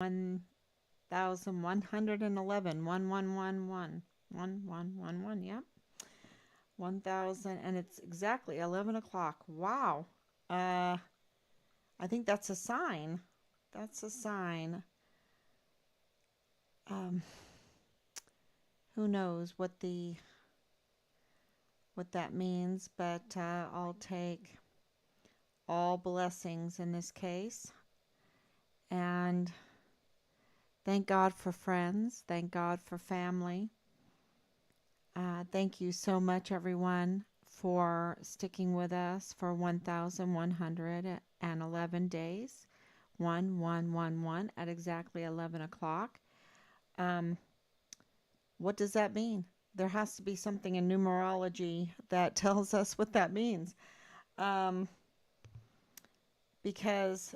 1111, 1111, yep. 1000, and it's exactly 11 o'clock. Wow. Uh, I think that's a sign. That's a sign. Um, who knows what that means, but I'll take all blessings in this case. And thank God for friends. Thank God for family. Thank you so much, everyone, for sticking with us for 1,111 days. 1111 at exactly 11 o'clock. Um, what does that mean? There has to be something in numerology that tells us what that means. Um, because,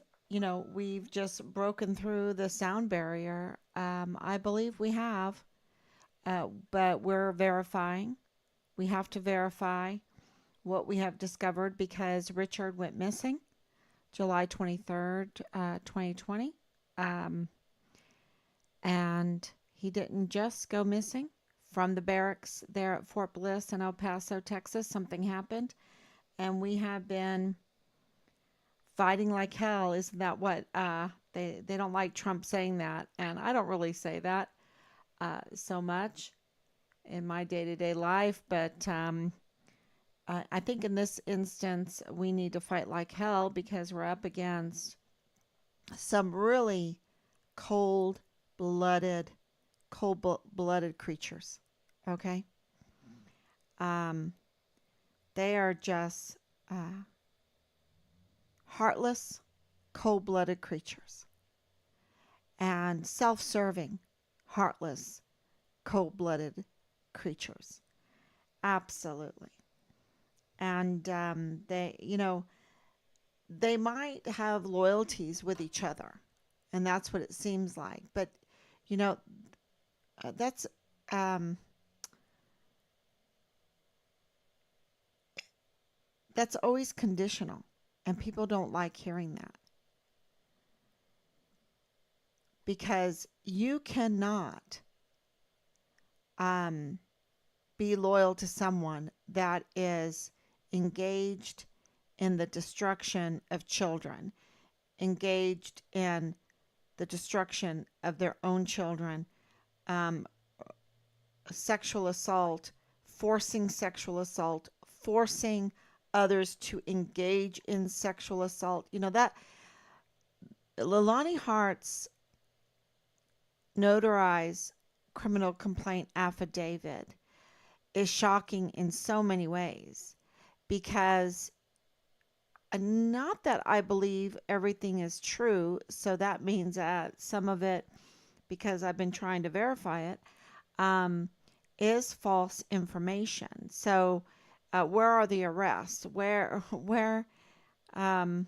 we've just broken through the sound barrier. I believe we have, but we're verifying. We have to verify what we have discovered because Richard went missing July 23rd, 2020. Um, and he didn't just go missing from the barracks there at Fort Bliss in El Paso, Texas. Something happened, and we have been fighting like hell. Isn't that what they don't like Trump saying that, and I don't really say that so much in my day-to-day life, but I think in this instance we need to fight like hell because we're up against some really cold blooded cold-blooded creatures. Okay. um, they are just heartless, cold-blooded creatures, and self-serving, heartless, cold-blooded creatures. Absolutely. And they might have loyalties with each other, and that's what it seems like. But you know, that's um, that's always conditional, and people don't like hearing that because you cannot um, be loyal to someone that is engaged in the destruction of children, engaged in the destruction of their own children, um, sexual assault, sexual assault, forcing others to engage in sexual assault. That Leilani Hart's notarized criminal complaint affidavit is shocking in so many ways because not that I believe everything is true, so that means that some of it, because I've been trying to verify it, um, is false information. So, where are the arrests? Where, um,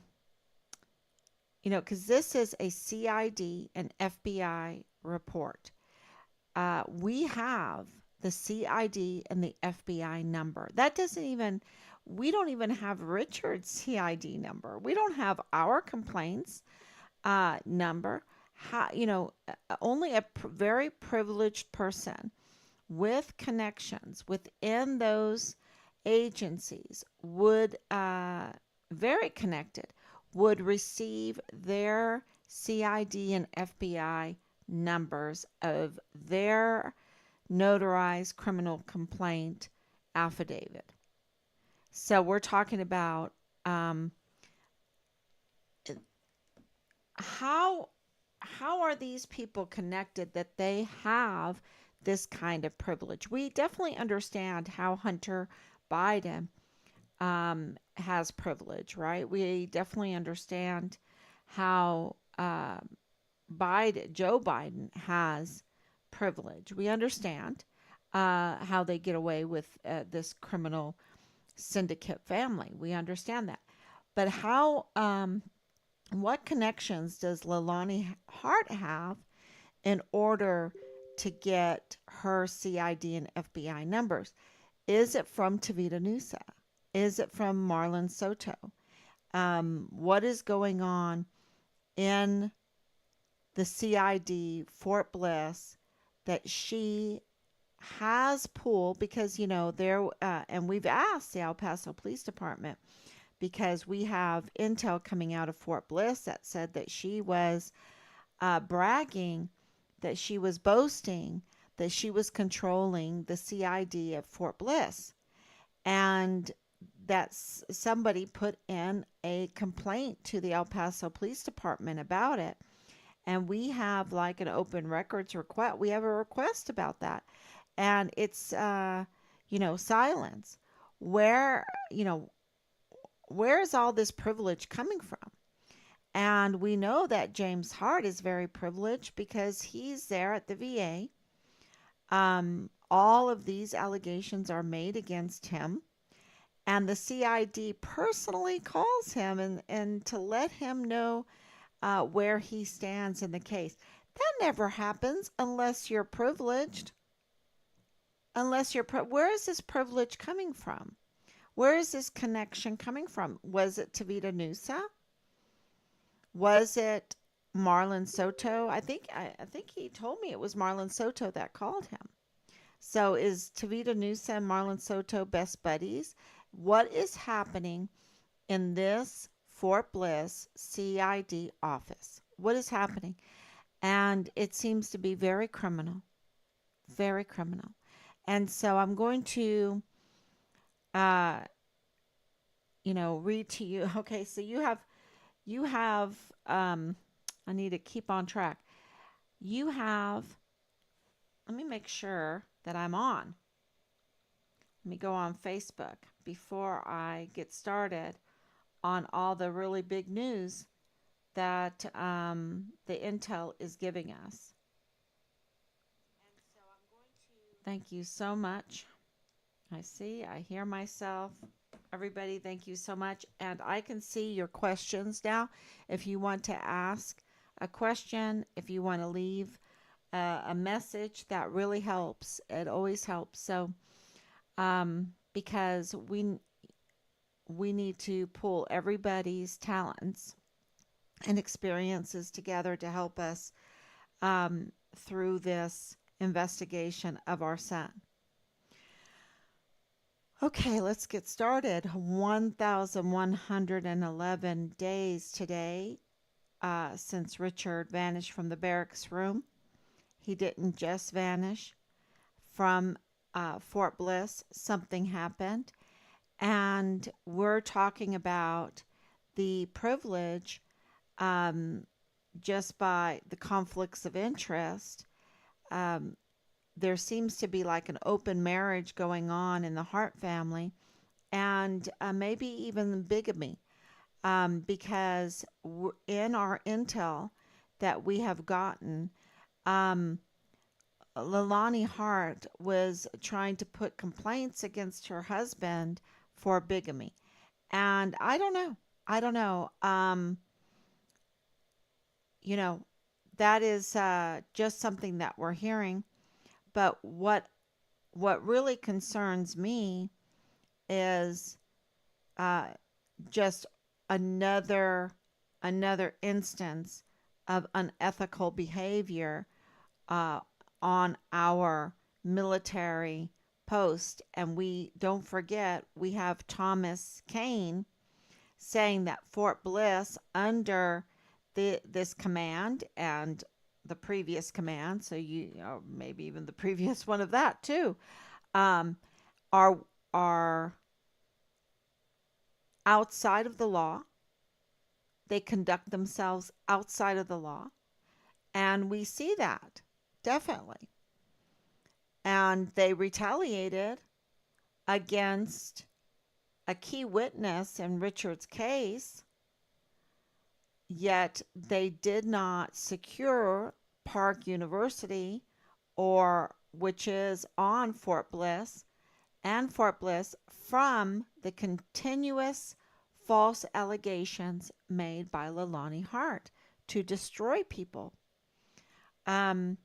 because this is a CID and FBI report. We have the CID and the FBI number. That doesn't even, we don't even have Richard's CID number. We don't have our complaints number. Only a very privileged person with connections within those agencies would, very connected, would receive their CID and FBI numbers of their notarized criminal complaint affidavit. So we're talking about how how are these people connected that they have this kind of privilege? We definitely understand how Hunter Biden has privilege, right? We definitely understand how Joe Biden has privilege. We understand how they get away with this criminal syndicate family. We understand that. But what connections does Leilani Hart have in order to get her CID and FBI numbers? Is it from Tavita Nusa? Is it from Marlon Soto? What is going on in the CID Fort Bliss that she has pulled because there and we've asked the El Paso Police Department because we have intel coming out of Fort Bliss that said that she was bragging, that she was boasting, that she was controlling the CID at Fort Bliss, and that somebody put in a complaint to the El Paso Police Department about it. And we have like an open records request. We have a request about that. And it's, silence. Where, where is all this privilege coming from? And we know that James Hart is very privileged because he's there at the VA. All of these allegations are made against him. And the CID personally calls him and to let him know where he stands in the case. That never happens unless you're privileged. Where is this privilege coming from? Where is this connection coming from? Was it Tavita Nusa? Was it Marlon Soto? I think he told me it was Marlon Soto that called him. So is Tavita Nusa and Marlon Soto best buddies? What is happening in this Fort Bliss CID office? What is happening? And it seems to be very criminal. Very criminal. And so I'm going to uh, read to you. Okay, so you have I need to keep on track. You have Let me make sure that I'm on. Let me go on Facebook before I get started on all the really big news that the intel is giving us. Thank you so much. I hear myself. Everybody, thank you so much. And I can see your questions now. If you want to ask a question, if you want to leave a message, that really helps. It always helps. So, because we need to pull everybody's talents and experiences together to help us through this investigation of our son. Okay, let's get started. 1,111 days today since Richard vanished from the barracks room. He didn't just vanish from Fort Bliss. Something happened. And we're talking about the privilege just by the conflicts of interest. There seems to be like an open marriage going on in the Hart family, and maybe even bigamy, because in our intel that we have gotten, Leilani Hart was trying to put complaints against her husband for bigamy. And I don't know. I don't know. That is just something that we're hearing. But what really concerns me is just another instance of unethical behavior on our military post. And we don't forget, we have Thomas Cain saying that Fort Bliss, under this command and the previous command, so maybe even the previous one of that too, are outside of the law. They conduct themselves outside of the law, and we see that definitely. And they retaliated against a key witness in Richard's case, yet they did not secure Park University, or which is on Fort Bliss, from the continuous false allegations made by Leilani Hart to destroy people. And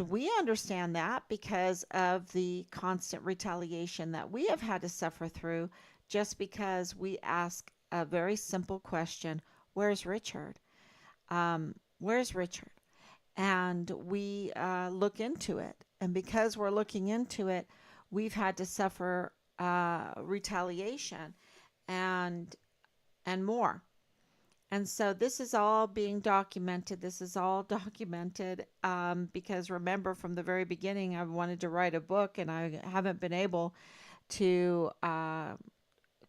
we understand that because of the constant retaliation that we have had to suffer through, just because we ask a very simple question: where's Richard? Where's Richard? And we look into it. And because we're looking into it, we've had to suffer retaliation and more. And so this is all being documented. This is all documented because remember, from the very beginning, I wanted to write a book, and I haven't been able to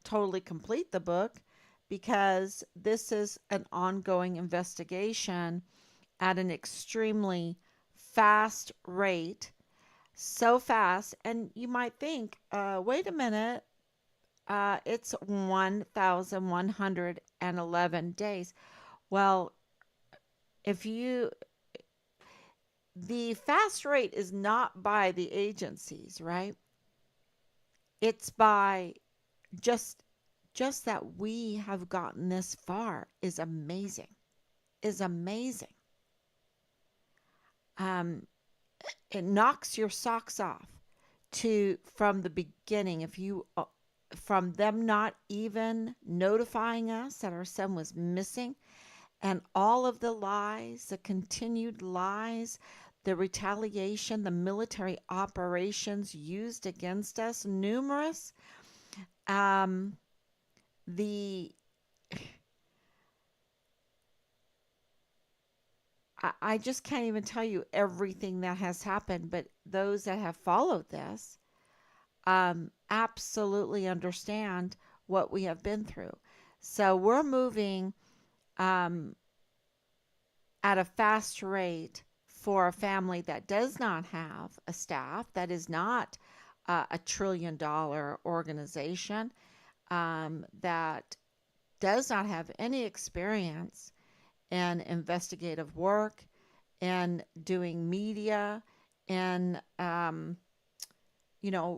totally complete the book because this is an ongoing investigation at an extremely fast rate. So fast. And you might think, wait a minute, it's 1,111 days. Well, if you, the fast rate is not by the agencies, right? It's by just that we have gotten this far is amazing. Is amazing. Um, it knocks your socks off to from the beginning. If you from them not even notifying us that our son was missing, and all of the lies, the continued lies, the retaliation, the military operations used against us, numerous. Um, the I just can't even tell you everything that has happened, but those that have followed this absolutely understand what we have been through. So we're moving um, at a fast rate for a family that does not have a staff, that is not $1 trillion organization, that does not have any experience in investigative work, in doing media, in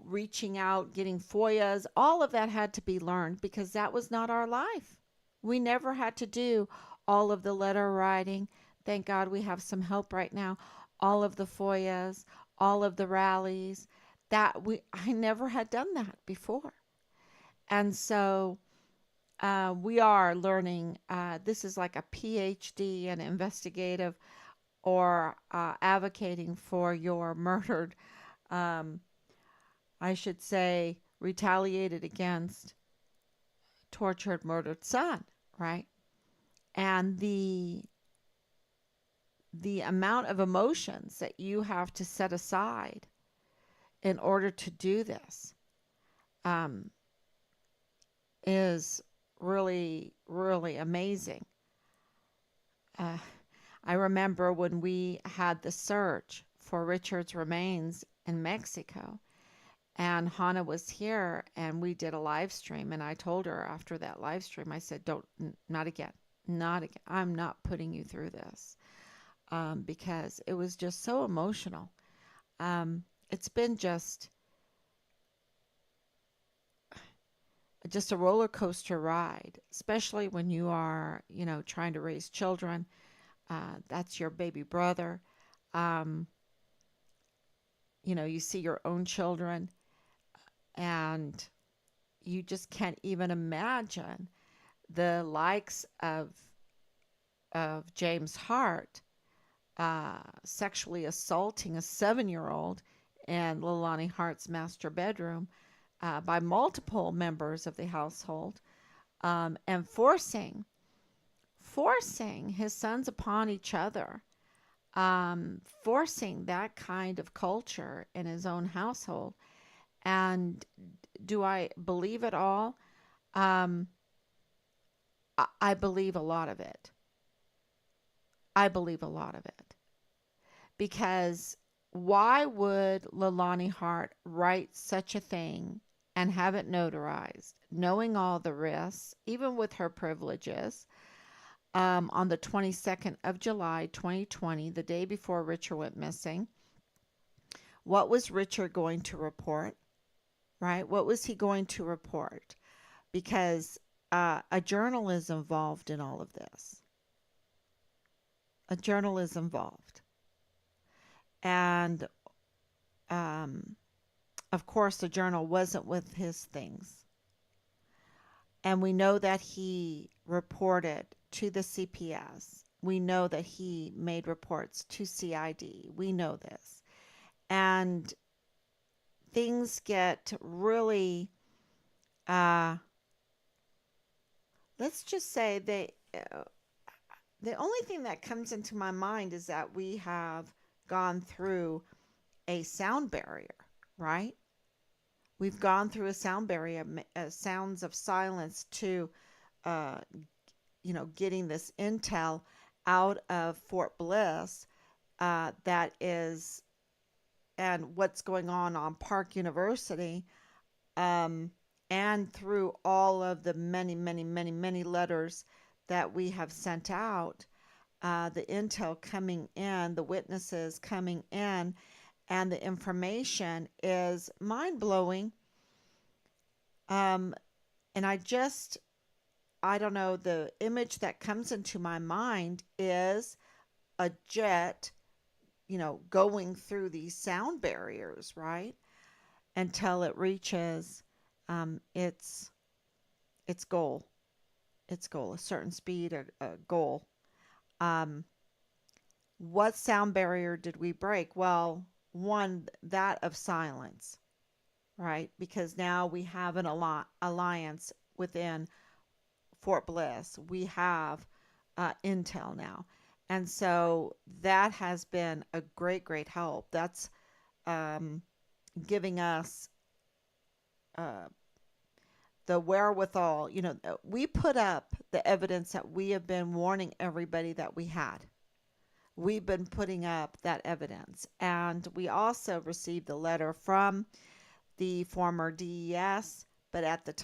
reaching out, getting FOIAs. All of that had to be learned because that was not our life. We never had to do all of the letter writing. Thank God we have some help right now. All of the FOIAs, all of the rallies. I never had done that before. And so we are learning. This is like a PhD in investigative or advocating for your murdered, um, I should say, retaliated against, tortured, murdered son, right? And the amount of emotions that you have to set aside in order to do this um, is really, really amazing. Uh, I remember when we had the search for Richard's remains in Mexico, and Hannah was here, and we did a live stream. And I told her after that live stream, I said, "Don't, not again, not again. I'm not putting you through this," because it was just so emotional. It's been just a roller coaster ride, especially when you are, trying to raise children. That's your baby brother. Um, you see your own children, and you just can't even imagine the likes of James Hart sexually assaulting a 7-year-old in Leilani Hart's master bedroom by multiple members of the household, and forcing his sons upon each other, forcing that kind of culture in his own household. And do I believe it all? Um, I believe a lot of it. I believe a lot of it. Because why would Leilani Hart write such a thing and have it notarized, knowing all the risks, even with her privileges, on the 22nd of July, 2020, the day before Richard went missing? What was Richard going to report, right? What was he going to report? Because a journal is involved in all of this. A journal is involved. And of course, the journal wasn't with his things. And we know that he reported to the CPS we know that he made reports to CID. We know this. And things get really, uh, let's just say the only thing that comes into my mind is that we have gone through a sound barrier, right? We've gone through a sound barrier, sounds of silence to, uh, getting this intel out of Fort Bliss, that is, and what's going on Park University, um, and through all of the many, many, many, many letters that we have sent out, the intel coming in, the witnesses coming in, and the information is mind blowing. Um, and I don't know, the image that comes into my mind is a jet, going through these sound barriers, right? Until it reaches um, its its goal, a certain speed, a goal. Um, what sound barrier did we break? Well, one, that of silence, right? Because now we have an alliance within Fort Bliss. We have intel now. And so that has been a great, great help. That's um, giving us uh, the wherewithal. We put up the evidence that we have been warning everybody that we had. We've been putting up that evidence. And we also received a letter from the former DES, but at the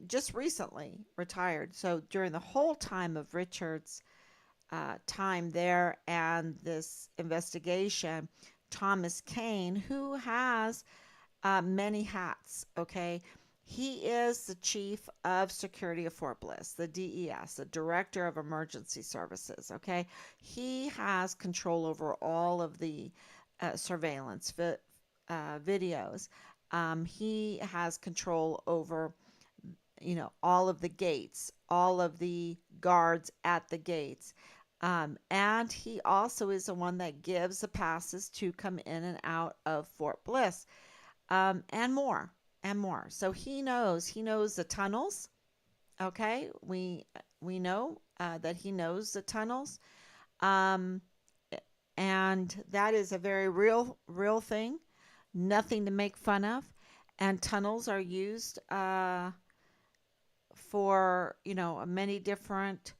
just recently retired. So during the whole time of Richard's time there and this investigation, Thomas Cain, who has many hats, okay? He is the chief of security of Fort Bliss, the DES, the director of emergency services, okay? He has control over all of the surveillance videos. He has control over, all of the gates, all of the guards at the gates. And he also is the one that gives the passes to come in and out of Fort Bliss, and more, and more. So he knows the tunnels. Okay, we know that he knows the tunnels, um, and that is a very real thing. Nothing to make fun of. And tunnels are used for many different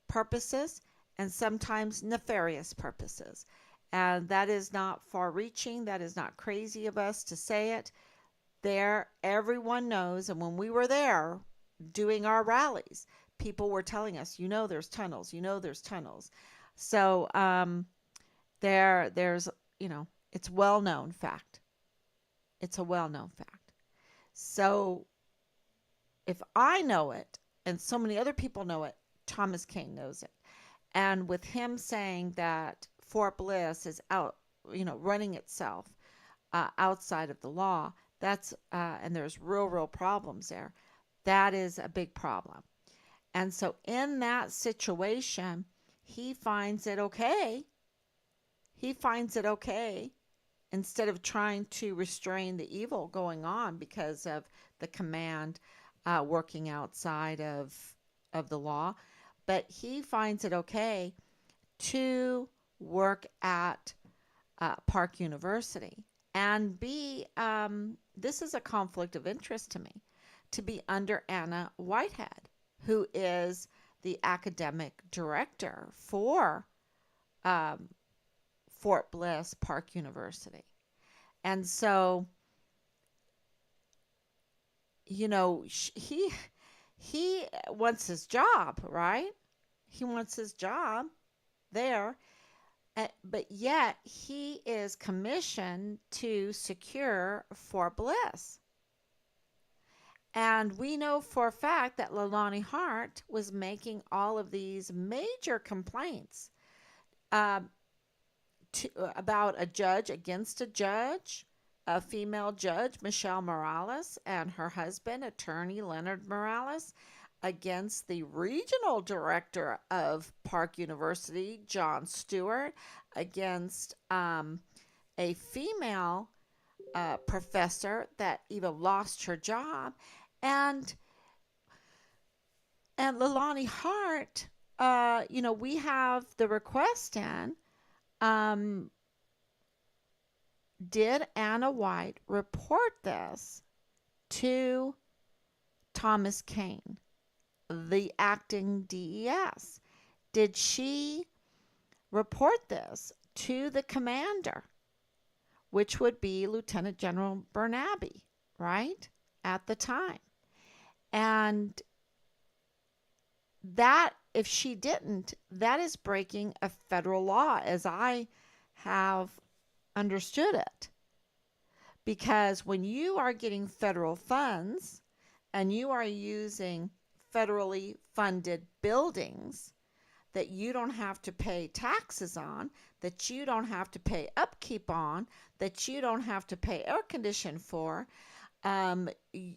purposes, and sometimes nefarious purposes. And that is not far reaching. That is not crazy of us to say it. There, everyone knows. And when we were there doing our rallies, people were telling us, there's tunnels, there's tunnels. So there's, it's well known fact. It's a well known fact. So if I know it and so many other people know it, Thomas Cain knows it. And with him saying that Fort Bliss is out, running itself outside of the law, that's and there's real problems there. That is a big problem. And so in that situation, he finds it okay. He finds it okay, instead of trying to restrain the evil going on because of the command working outside of the law, but he finds it okay to work at Park University and be, this is a conflict of interest to me, to be under Anna Whitehead, who is the academic director for um, Fort Bliss Park University. And so, he wants his job, right? He wants his job there, but yet he is commissioned to secure Fort Bliss. And we know for a fact that Leilani Hart was making all of these major complaints uh, about a judge against a judge, a female judge, Michelle Morales, and her husband, attorney Leonard Morales. against the regional director of Park University, John Stewart, against a female professor that even lost her job, and Leilani Hart. We have the request in. Um, did Anna White report this to Thomas Cain, the acting DES? Did she report this to the commander, which would be Lieutenant General Bernabe, right? At the time. And that, if she didn't, that is breaking a federal law as I have understood it. Because when you are getting federal funds and you are using federally funded buildings that you don't have to pay taxes on, that you don't have to pay upkeep on, that you don't have to pay air condition for,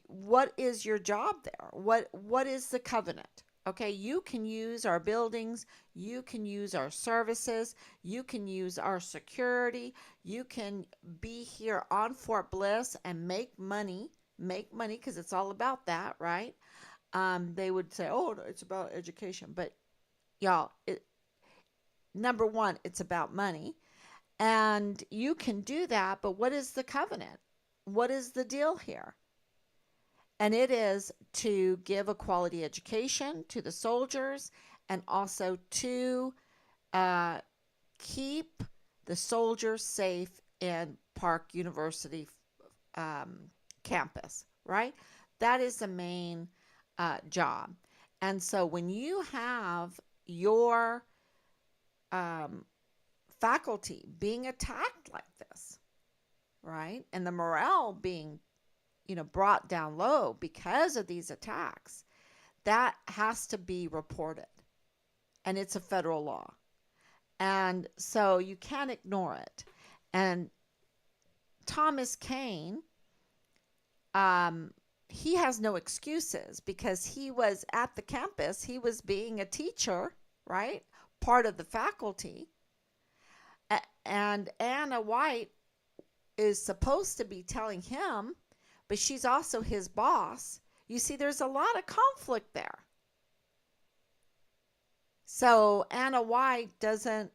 what is your job there? What is the covenant? Okay, you can use our buildings, you can use our services, you can use our security, you can be here on Fort Bliss and make money because it's all about that, right? They would say, oh, it's about education, but y'all, number one, it's about money, and you can do that, but what is the covenant? What is the deal here? And it is to give a quality education to the soldiers and also to keep the soldiers safe in Park University campus, right? That is the main job. And so when you have your faculty being attacked like this, right, and the morale being brought down low because of these attacks, that has to be reported. And it's a federal law. And so you can't ignore it. And Thomas Cain, he has no excuses because he was at the campus. He was being a teacher, right? Part of the faculty. And Anna White is supposed to be telling him, but she's also his boss. You see, there's a lot of conflict there. So Anna White doesn't.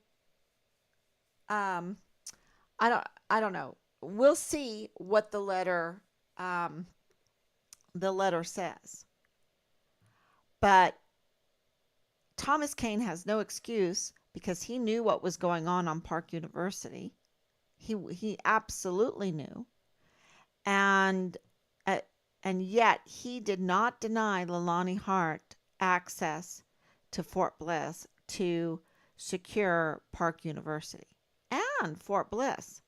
I don't know. We'll see what the letter says. But Thomas Cain has no excuse because he knew what was going on Park University. He absolutely knew. And yet he did not deny Leilani Hart access to Fort Bliss to secure Park University and Fort Bliss,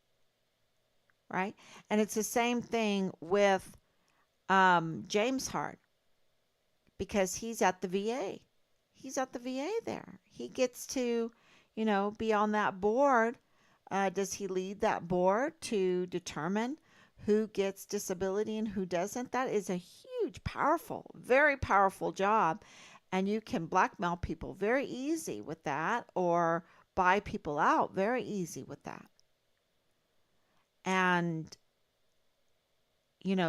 right? And it's the same thing with James Hart because he's at the VA. He's at the VA there. He gets to, be on that board. Does he lead that board to determine who gets disability and who doesn't? That is a huge, powerful, very powerful job. And you can blackmail people very easy with that or buy people out very easy with that. And,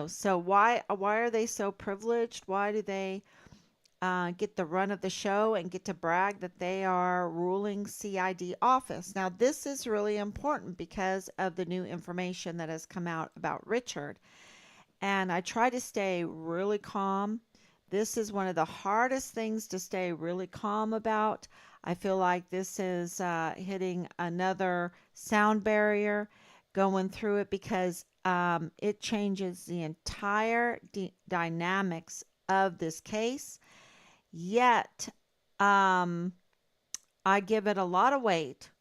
so why are they so privileged? Why do they get the run of the show and get to brag that they are ruling CID office? Now, this is really important because of the new information that has come out about Richard. And I try to stay really calm. This is one of the hardest things to stay really calm about. I feel like this is hitting another sound barrier going through it because it changes the entire dynamics of this case. Yet, I give it a lot of weight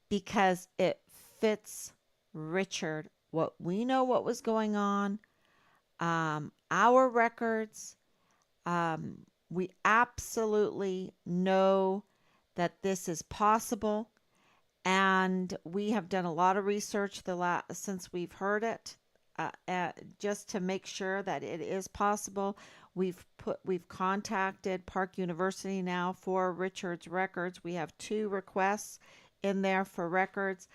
because it fits Richard. What we know what was going on, our records, we absolutely know that this is possible. And we have done a lot of research since we've heard it, just to make sure that it is possible. We've contacted Park University now for Richard's records. We have 2 requests in there for records.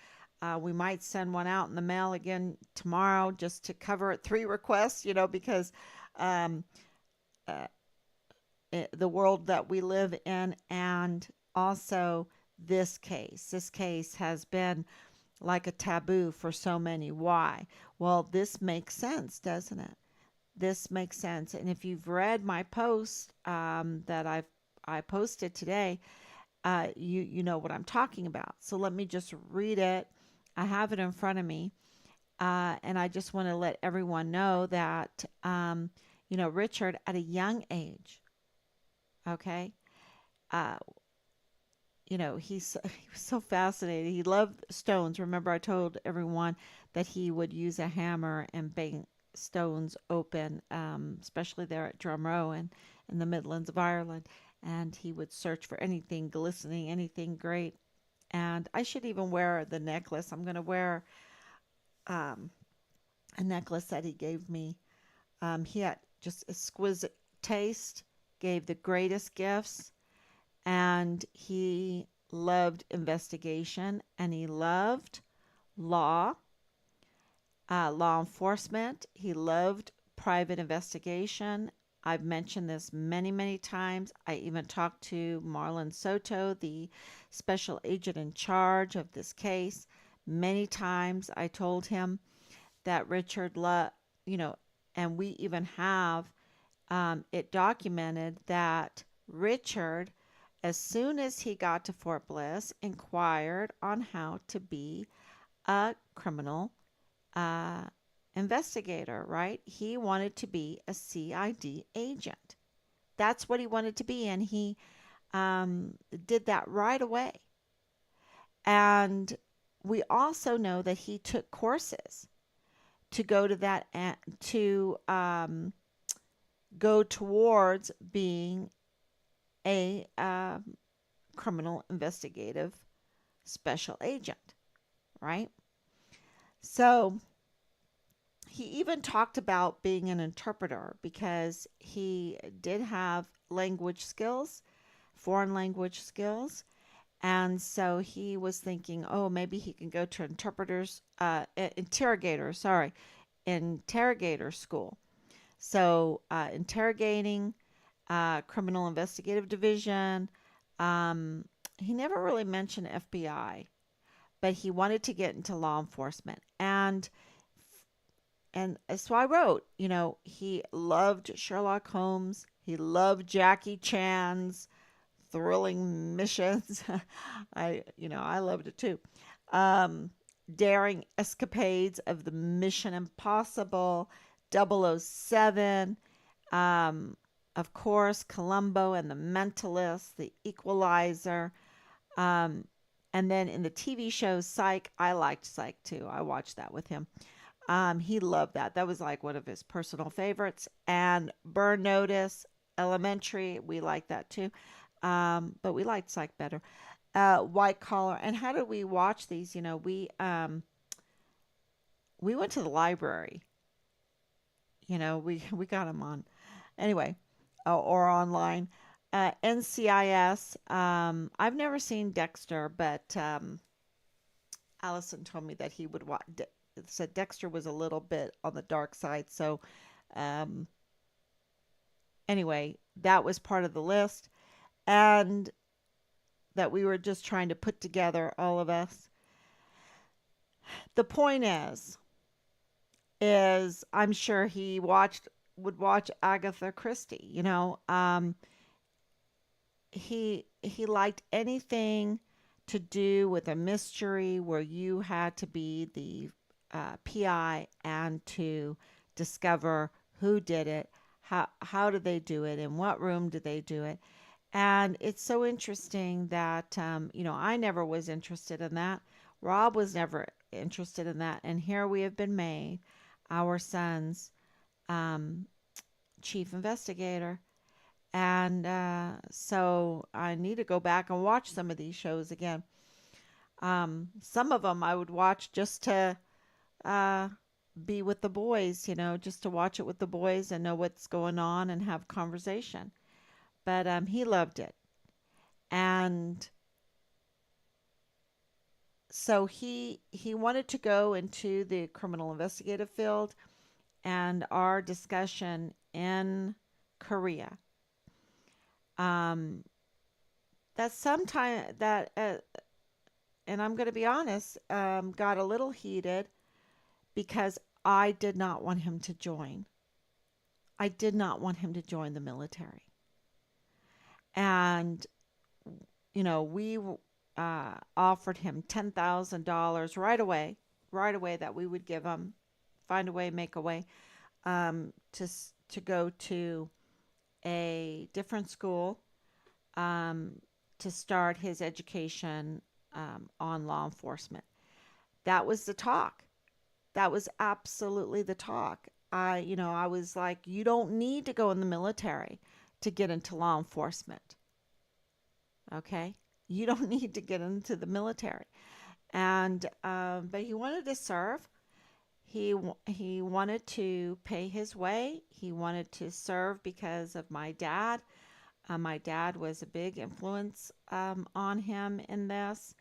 We might send one out in the mail again tomorrow just to cover it. 3 requests, because um, uh, the world that we live in, and also this case. This case has been like a taboo for so many. Why? Well, this makes sense, doesn't it? This makes sense. And if you've read my post that I posted today, you know what I'm talking about. So let me just read it. I have it in front of me, and I just want to let everyone know that Richard at a young age, okay, uh, he was so fascinated. He loved stones. Remember, I told everyone that he would use a hammer and bang stones open, especially there at Drumroe and in the Midlands of Ireland. And he would search for anything glistening, anything great. And I should even wear the necklace. I'm going to wear um, a necklace that he gave me. He had just exquisite taste, gave the greatest gifts, and he loved investigation, and he loved law, law enforcement. He loved private investigation. I've mentioned this many, many times. I even talked to Marlon Soto, the special agent in charge of this case. Many times I told him that Richard, you know, and we even have it documented that Richard, as soon as he got to Fort Bliss, inquired on how to be a criminal uh, investigator, right? He wanted to be a CID agent. That's what he wanted to be, and he did that right away. And we also know that he took courses to go to that to go towards being a criminal investigative special agent, right? So he even talked about being an interpreter because he did have language skills, foreign language skills. And so he was thinking, oh, maybe he can go to interrogator school. So interrogating, criminal investigative division. He never really mentioned FBI, but he wanted to get into law enforcement. And so I wrote, he loved Sherlock Holmes. He loved Jackie Chan's thrilling missions. I loved it too. Um, Daring escapades of the Mission Impossible, 007, of course, Columbo and the Mentalist, The Equalizer. Um, and then in the TV show Psych, I liked Psych too. I watched that with him. He loved that. That was like one of his personal favorites. And Burn Notice, Elementary, we liked that too. But we liked Psych better. White Collar. And how did we watch these? We went to the library. We got them on anyway, or online. NCIS. I've never seen Dexter, but Allison told me that he would watch. Said Dexter was a little bit on the dark side. So, um, anyway, that was part of the list, and that we were just trying to put together, all of us. The point is I'm sure he would watch Agatha Christie. He liked anything to do with a mystery where you had to be the PI and to discover who did it, how did they do it, in what room did they do it. And it's so interesting that I never was interested in that. Rob was never interested in that, and here we have been made our son's um, chief investigator. And so I need to go back and watch some of these shows again. Some of them I would watch just to be with the boys, just to watch it with the boys and know what's going on and have conversation. But he loved it. And so he wanted to go into the criminal investigative field, and our discussion in Korea, um, that sometime that and I'm going to be honest, got a little heated because I did not want him to join. I did not want him to join the military. And, we offered him $10,000 right away that we would give him, find a way, make a way, to go to a different school, um, to start his education, on law enforcement. That was the talk. That was absolutely the talk. I was like, you don't need to go in the military to get into law enforcement. Okay. You don't need to get into the military. And, but he wanted to serve. He wanted to pay his way. He wanted to serve because of my dad. My dad was a big influence, on him in this.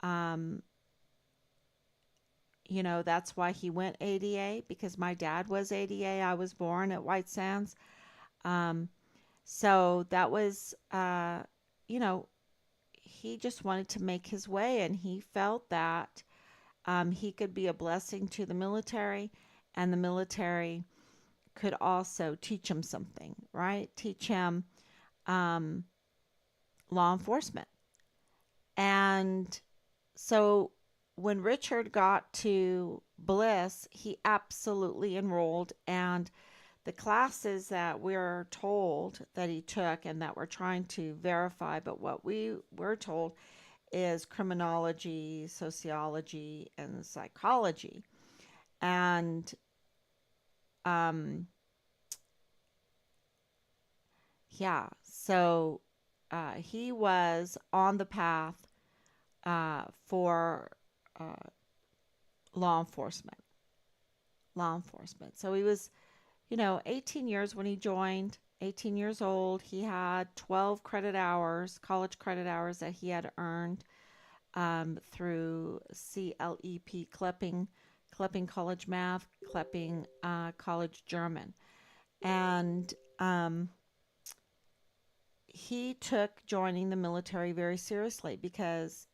Um, that's why he went ADA, because my dad was ADA. I was born at White Sands. Um, so that was, you know, he just wanted to make his way, and he felt that, he could be a blessing to the military, and the military could also teach him something, right? Teach him, um, law enforcement. And so when Richard got to Bliss, he absolutely enrolled. And the classes that we're told that he took and that we're trying to verify, but what we were told is criminology, sociology, and psychology. And um, yeah, so he was on the path, for uh, law enforcement. Law enforcement. So he was, 18 years when he joined, 18 years old. He had 12 credit hours, college credit hours that he had earned, through CLEP, Klepping College Math, Klepping, College German. And he took joining the military very seriously because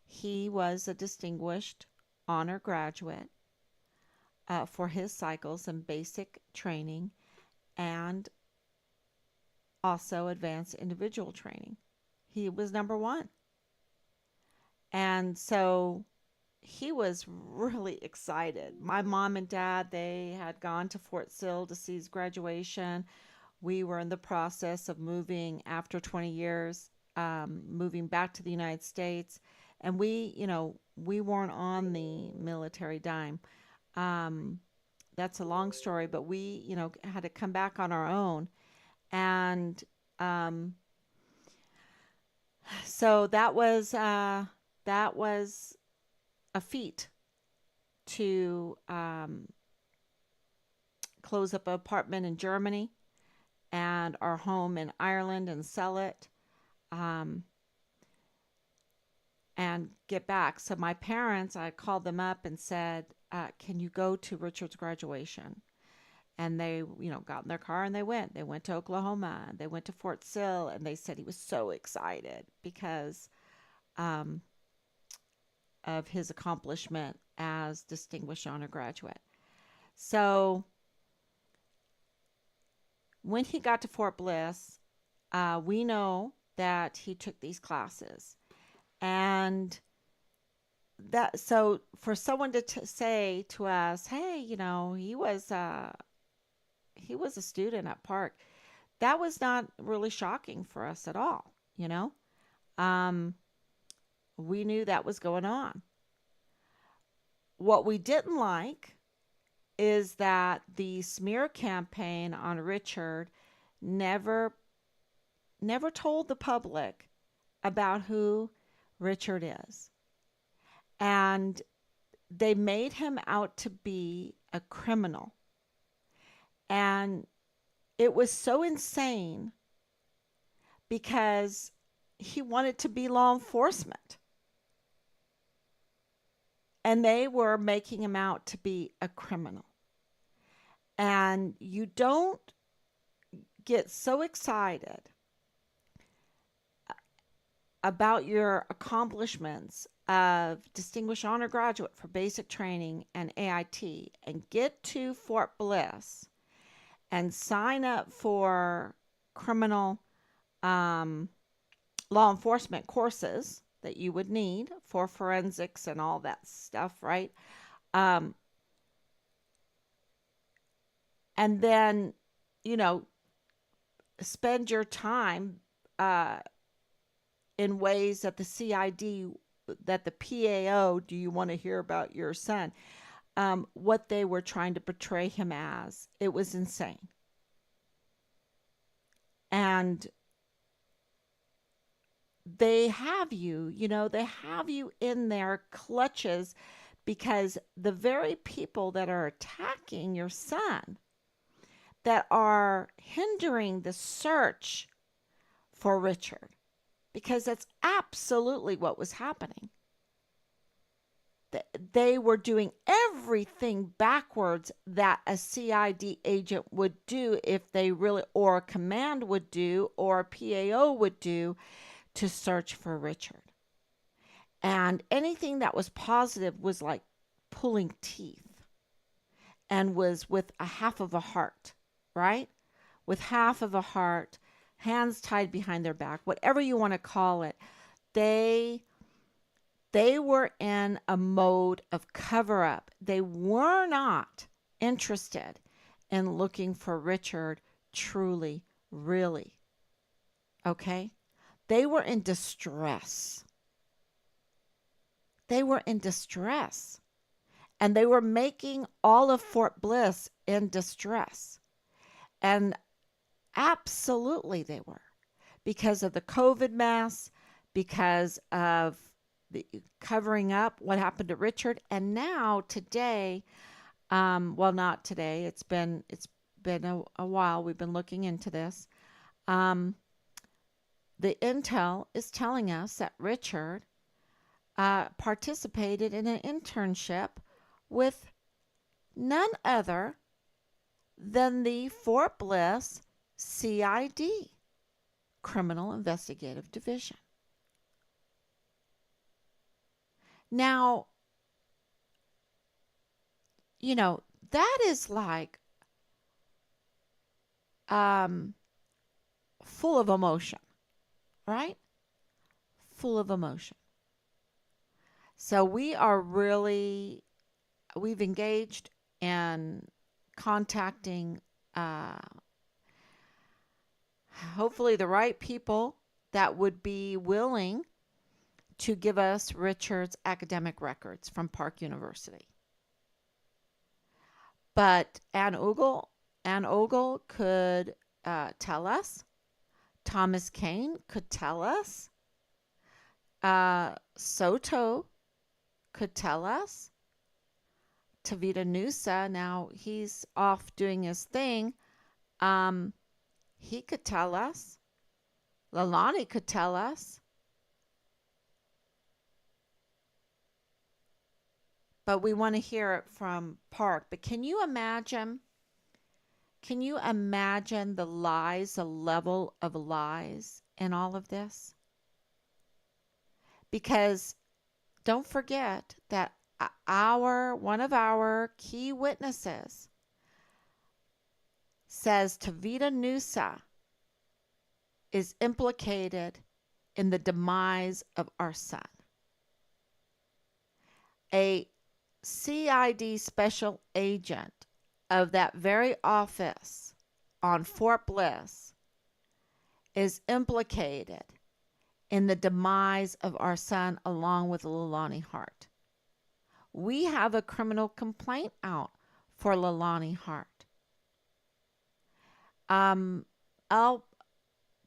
he was a distinguished honor graduate, for his cycles in basic training and also advanced individual training. He was number one. And so he was really excited. My mom and dad, they had gone to Fort Sill to see his graduation. We were in the process of moving after 20 years, moving back to the United States. And we weren't on the military dime. Um, that's a long story, but we, had to come back on our own. And um, so that was a feat to, close up an apartment in Germany and our home in Ireland and sell it, um, and get back. So my parents, I called them up and said, "Can you go to Richard's graduation?" And they, got in their car and they went. They went to Oklahoma. And they went to Fort Sill, and they said he was so excited because, um, of his accomplishment as distinguished honor graduate. So when he got to Fort Bliss, we know that he took these classes. And that, so for someone to say to us, "Hey, he was a student at Park," that was not really shocking for us at all. Um, we knew that was going on. What we didn't like is that the smear campaign on Richard never never told the public about who Richard is. And they made him out to be a criminal. And it was so insane because he wanted to be law enforcement. And they were making him out to be a criminal. And you don't get so excited about your accomplishments of Distinguished Honor Graduate for Basic Training and AIT and get to Fort Bliss and sign up for criminal law enforcement courses that you would need for forensics and all that stuff, right? Um, and then, you know, spend your time in ways that the CID, that the PAO, do you want to hear about your son? What they were trying to portray him as. It was insane. And they have you, they have you in their clutches because the very people that are attacking your son, that are hindering the search for Richard, because that's absolutely what was happening. They were doing everything backwards that a CID agent would do if they really, or a command would do, or a PAO would do to search for Richard. And anything that was positive was like pulling teeth and was with a half of a heart, right? With half of a heart, hands tied behind their back, whatever you want to call it. They were in a mode of cover up. They were not interested in looking for Richard truly, really. Okay? They were in distress. They were in distress. And they were making all of Fort Bliss in distress. And absolutely they were. Because of the COVID mess, because of the covering up what happened to Richard. And now today, well, not today, it's been a while. We've been looking into this. The intel is telling us that Richard participated in an internship with none other than the Fort Bliss CID, Criminal Investigative Division. Now, that is like full of emotion, right? Full of emotion. So we've engaged in contacting hopefully the right people that would be willing to give us Richard's academic records from Park University. But Ann Ogle could tell us. Thomas Cain could tell us. Soto could tell us. Tavita Nusa, now he's off doing his thing. He could tell us. Lalani could tell us. But we want to hear it from Park. But can you imagine the lies, the level of lies in all of this? Because don't forget that one of our key witnesses says Tavita Nusa is implicated in the demise of our son. A CID special agent of that very office on Fort Bliss is implicated in the demise of our son along with Leilani Hart. We have a criminal complaint out for Leilani Hart. El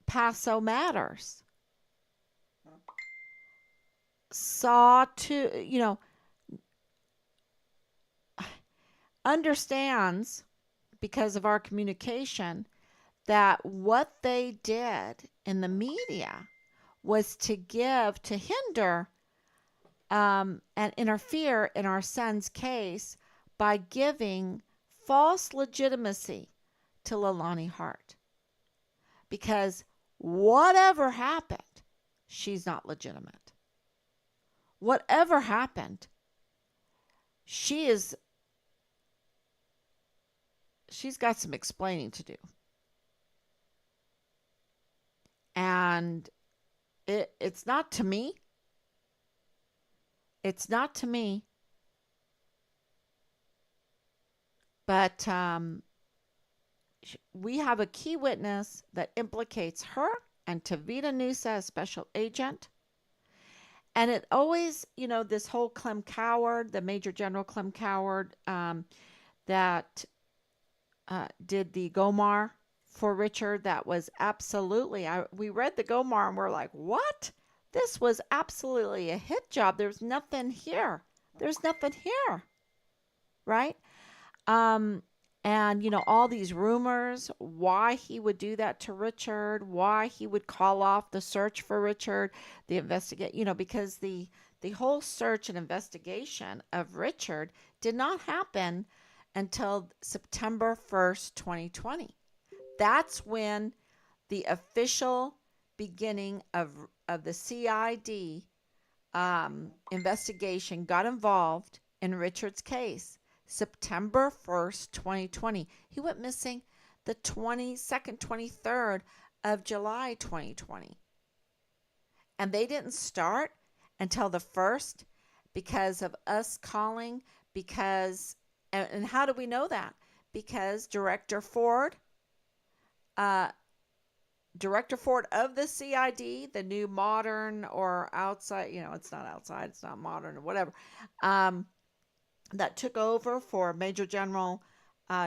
Paso Matters saw to, understands, because of our communication, that what they did in the media was to hinder and interfere in our son's case by giving false legitimacy to Leilani Hart. Because whatever happened, she's not legitimate. Whatever happened, she's got some explaining to do. And it's not to me. It's not to me. But we have a key witness that implicates her and Tavita Nusa as special agent. And it always, this whole Clem Coward, the Major General Clem Coward, that did the Gomar for Richard, that was absolutely, we read the Gomar and we're like, what? This was absolutely a hit job. There's nothing here. There's nothing here. Right? And, all these rumors, why he would do that to Richard, why he would call off the search for Richard, the investigate, because the whole search and investigation of Richard did not happen until September 1st, 2020. That's when the official beginning of the CID investigation got involved in Richard's case. September 1st, 2020. He went missing the 22nd, 23rd of July, 2020. And they didn't start until the 1st because of us calling, and how do we know that? Because Director Ford of the CID, the new modern or outside, it's not outside, it's not modern or whatever, that took over for Major General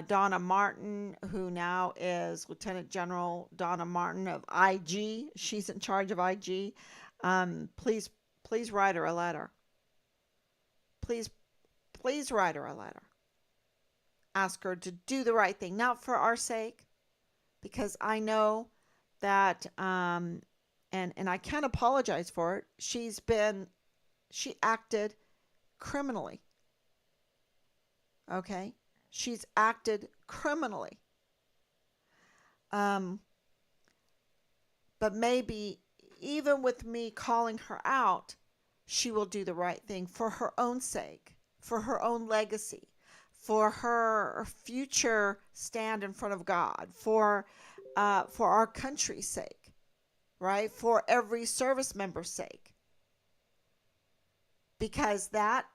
Donna Martin, who now is Lieutenant General Donna Martin of IG. She's in charge of IG. Please write her a letter. Please write her a letter. Ask her to do the right thing, not for our sake, because I know that, and I can't apologize for it. She acted criminally. Okay? She's acted criminally. But maybe even with me calling her out, she will do the right thing for her own sake, for her own legacy, for her future stand in front of God, for our country's sake, right? For every service member's sake. Because that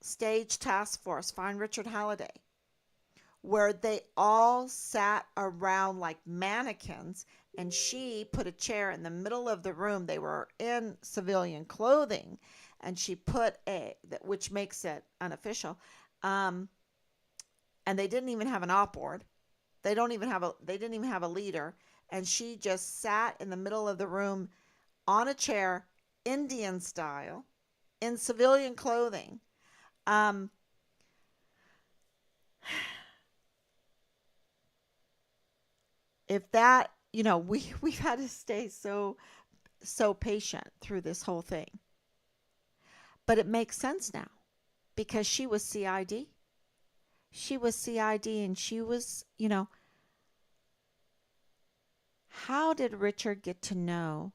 stage task force, Find Richard Halliday, where they all sat around like mannequins, and she put a chair in the middle of the room. They were in civilian clothing, and she put which makes it unofficial, and they didn't even have an op board. They didn't even have a leader, and she just sat in the middle of the room on a chair, Indian style, in civilian clothing. If that, we've had to stay so patient through this whole thing. But it makes sense now because she was CID. She was CID, and she was, how did Richard get to know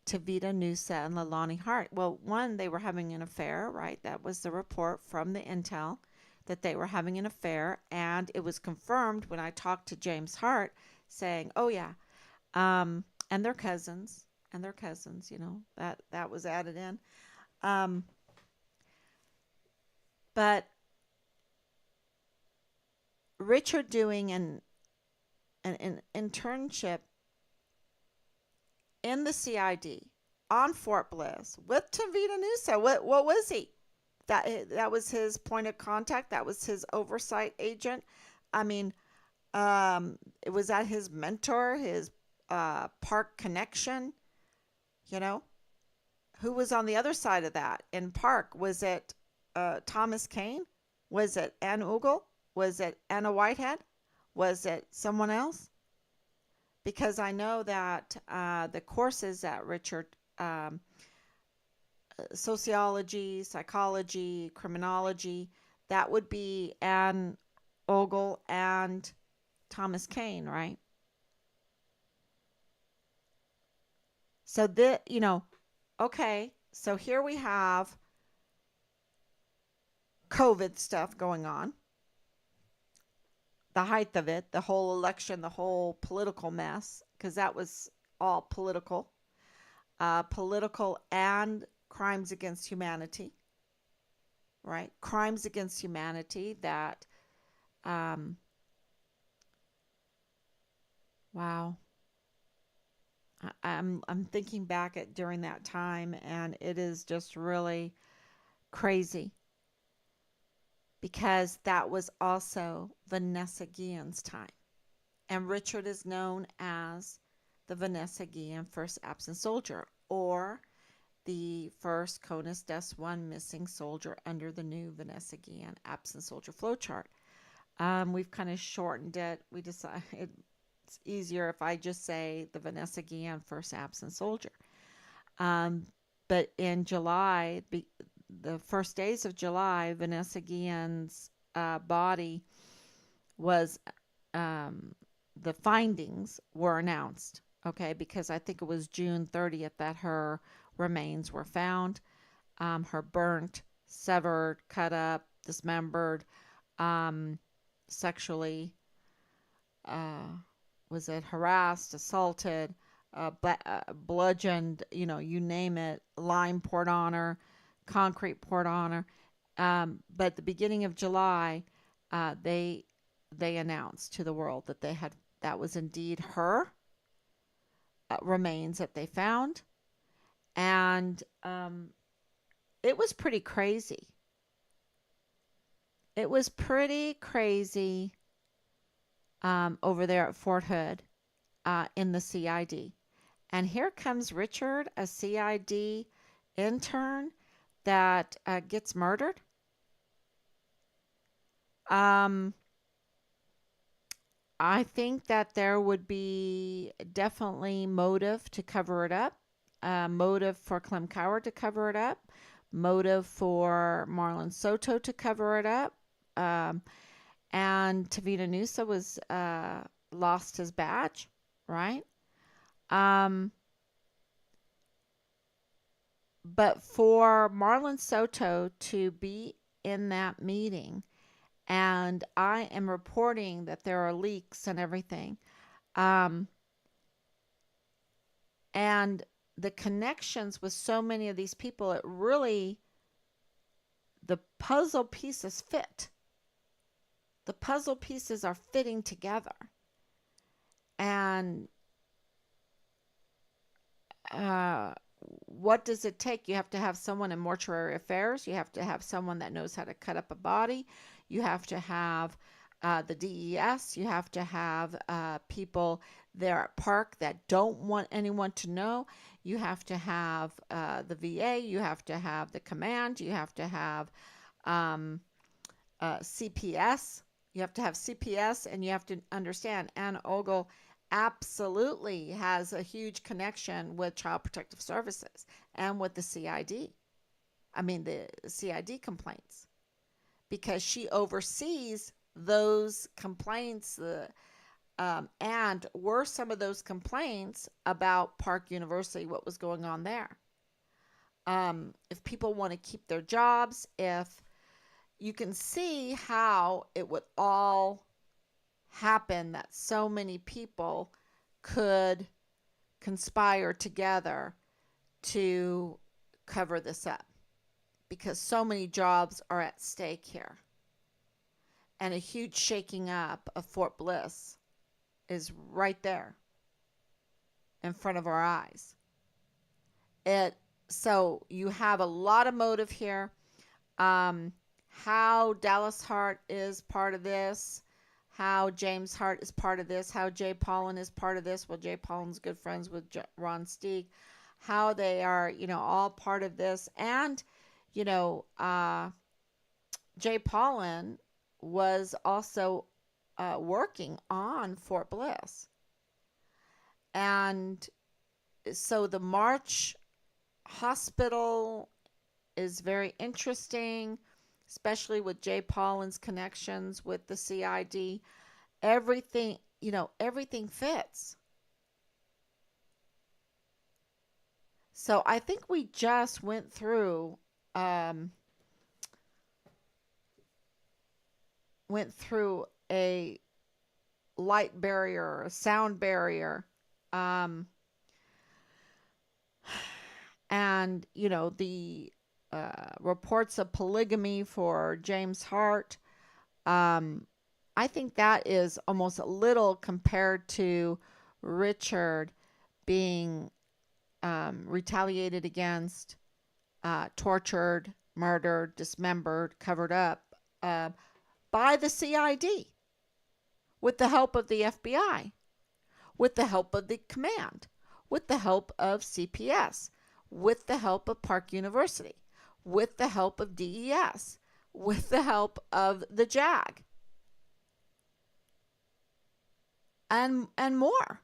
Tavita Nusa and Leilani Hart? Well, one, they were having an affair, right? That was the report from the intel, that they were having an affair, and it was confirmed when I talked to James Hart, saying, "Oh yeah," and they're cousins, that was added in, but Richard doing an internship in the CID on Fort Bliss with Tavita Nusa. What was he? That was his point of contact. That was his oversight agent. I mean, was that his mentor, his park connection? Who was on the other side of that in park? Was it Thomas Cain? Was it Ann Ogle? Was it Anna Whitehead? Was it someone else? Because I know that the courses that Richard, um, sociology, psychology, criminology, that would be Anne Ogle and Thomas Cain, right? So okay, so here we have COVID stuff going on, the height of it, the whole election, the whole political mess, because that was all political and crimes against humanity, right? Crimes against humanity that, um, wow. I'm thinking back at during that time, and it is just really crazy because that was also Vanessa Guillen's time. And Richard is known as the Vanessa Guillen First Absent Soldier, or the first CONUS DES 1 missing soldier under the new Vanessa Guillen Absent Soldier flowchart. We've kind of shortened it. We decided it's easier if I just say the Vanessa Guillen First Absent Soldier. Um, but in July, the first days of July, Vanessa Guillen's body was, um, the findings were announced, okay, because I think it was June 30th that her remains were found. Her burnt, severed, cut up, dismembered, um, sexually, uh, was it harassed, assaulted, bludgeoned, you name it, lime poured on her, concrete poured on her. But at the beginning of July, they announced to the world that that was indeed her remains that they found, and it was pretty crazy. It was pretty crazy over there at Fort Hood in the CID. And here comes Richard, a CID intern that gets murdered. Um, I think that there would be definitely motive to cover it up, motive for Clem Coward to cover it up, motive for Marlon Soto to cover it up. Um, and Tavita Nusa was lost his badge, right? Um, but for Marlon Soto to be in that meeting, and I am reporting that there are leaks and everything, um, and the connections with so many of these people, it really, the puzzle pieces fit. The puzzle pieces are fitting together. And uh, what does it take? You have to have someone in mortuary affairs. You have to have someone that knows how to cut up a body. You have to have the DES. You have to have people there at Park that don't want anyone to know. You have to have the VA. You have to have the command. You have to have um, CPS. You have to have CPS, and you have to understand Anna Ogle absolutely has a huge connection with Child Protective Services and with the CID. I mean, the CID complaints, because she oversees those complaints. And were some of those complaints about Park University, what was going on there? If people want to keep their jobs, if you can see how it would all happen, that so many people could conspire together to cover this up, because so many jobs are at stake here, and a huge shaking up of Fort Bliss is right there in front of our eyes. So you have a lot of motive here. How Dallas Hart is part of this, how James Hart is part of this, how Jay Pollan is part of this. Well, Jay Pollan's good friends with Ron Steeg. How they are, all part of this. And, Jay Pollan was also working on Fort Bliss. And so the March hospital is very interesting, especially with Jay Pollin's connections with the CID. Everything, everything fits. So I think we just um, went through a light barrier, a sound barrier, um, and the reports of polygamy for James Hart. Um, I think that is almost a little compared to Richard being retaliated against, tortured, murdered, dismembered, covered up uh, by the CID with the help of the FBI, with the help of the command, with the help of CPS, with the help of Park University, with the help of DES, with the help of the JAG, and more.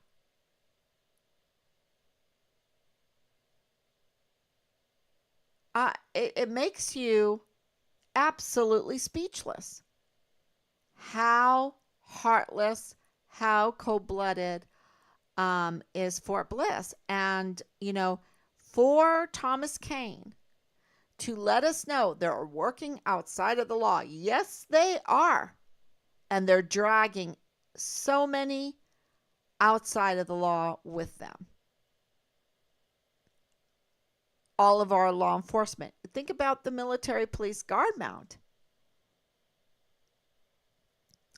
It makes you absolutely speechless. How heartless, how cold blooded is Fort Bliss. And, for Thomas Cain to let us know they're working outside of the law. Yes, they are. And they're dragging so many outside of the law with them. All of our law enforcement. Think about the military police guard mount.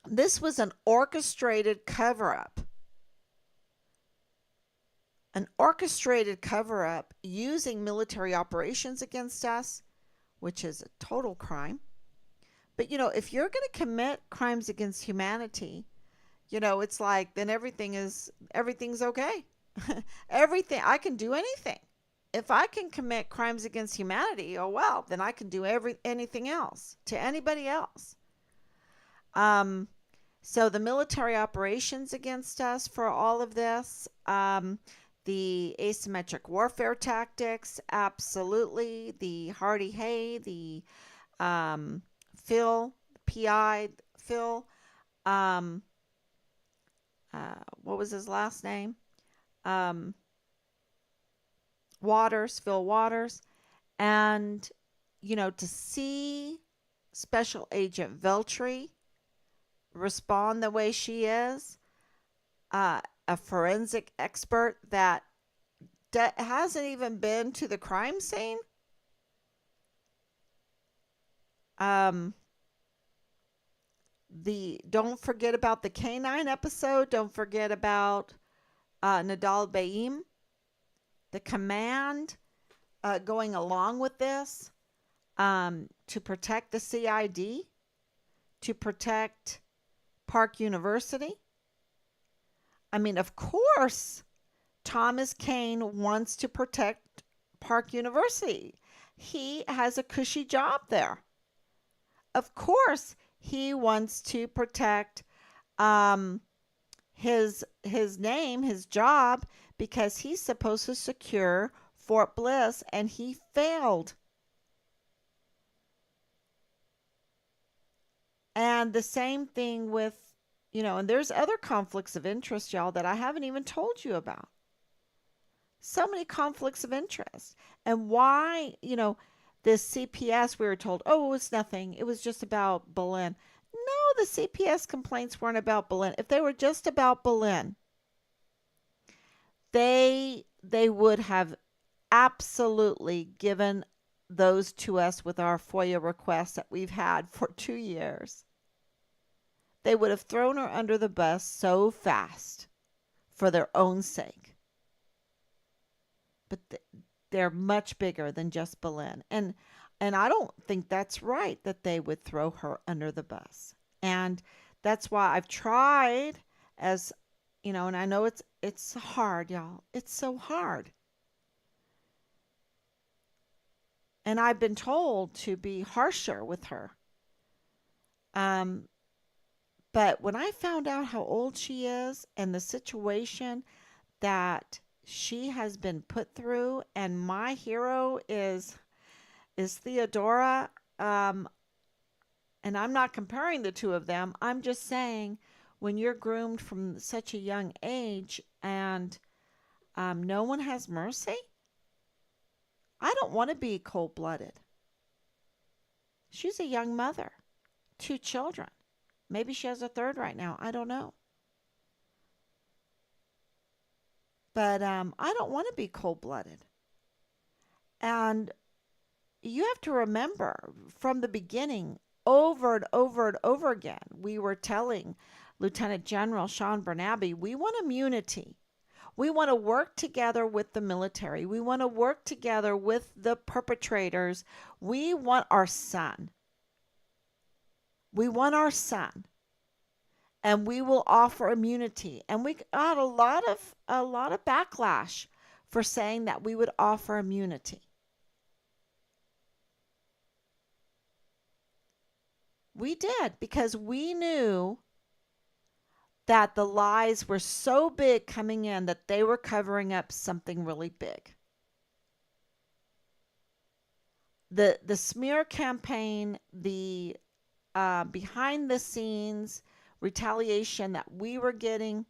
This was an orchestrated cover up. An orchestrated cover up using military operations against us, which is a total crime. But if you're going to commit crimes against humanity, it's like then everything's okay. Everything, I can do anything. If I can commit crimes against humanity, oh well, then I can do anything else to anybody else. Um, so the military operations against us for all of this, the asymmetric warfare tactics, absolutely. The Hardy Hay, the Phil, PI, Phil, um, what was his last name? Um, Waters, Phil Waters. And, to see Special Agent Veltri respond the way she is, a forensic expert that hasn't even been to the crime scene. Um, don't forget about the canine episode. Don't forget about Nadal Baim, the command going along with this to protect the CID, to protect Park University. I mean, of course, Thomas Cain wants to protect Park University. He has a cushy job there. Of course, he wants to protect um, his name, his job, because he's supposed to secure Fort Bliss, and he failed. And the same thing with, and there's other conflicts of interest, y'all, that I haven't even told you about. So many conflicts of interest. And why, this CPS, we were told, oh, it was nothing. It was just about Boleyn. No, the CPS complaints weren't about Boleyn. If they were just about Boleyn, they would have absolutely given those to us with our FOIA requests that we've had for 2 years. They would have thrown her under the bus so fast for their own sake. But they're much bigger than just Boleyn. And I don't think that's right that they would throw her under the bus. And that's why I've tried as, and I know it's hard, y'all. It's so hard. And I've been told to be harsher with her. But when I found out how old she is and the situation that she has been put through, and my hero is Theodora, um, and I'm not comparing the two of them. I'm just saying when you're groomed from such a young age and no one has mercy, I don't want to be cold blooded. She's a young mother, two children. Maybe she has a third right now. I don't know. But I don't want to be cold blooded. And you have to remember from the beginning, over and over and over again, we were telling Lieutenant General Sean Bernabe, we want immunity. We want to work together with the military. We want to work together with the perpetrators. We want our son. We want our son. And we will offer immunity. And we got a lot of backlash for saying that we would offer immunity. We did because we knew that the lies were so big coming in that they were covering up something really big. The smear campaign, the behind the scenes retaliation that we were getting,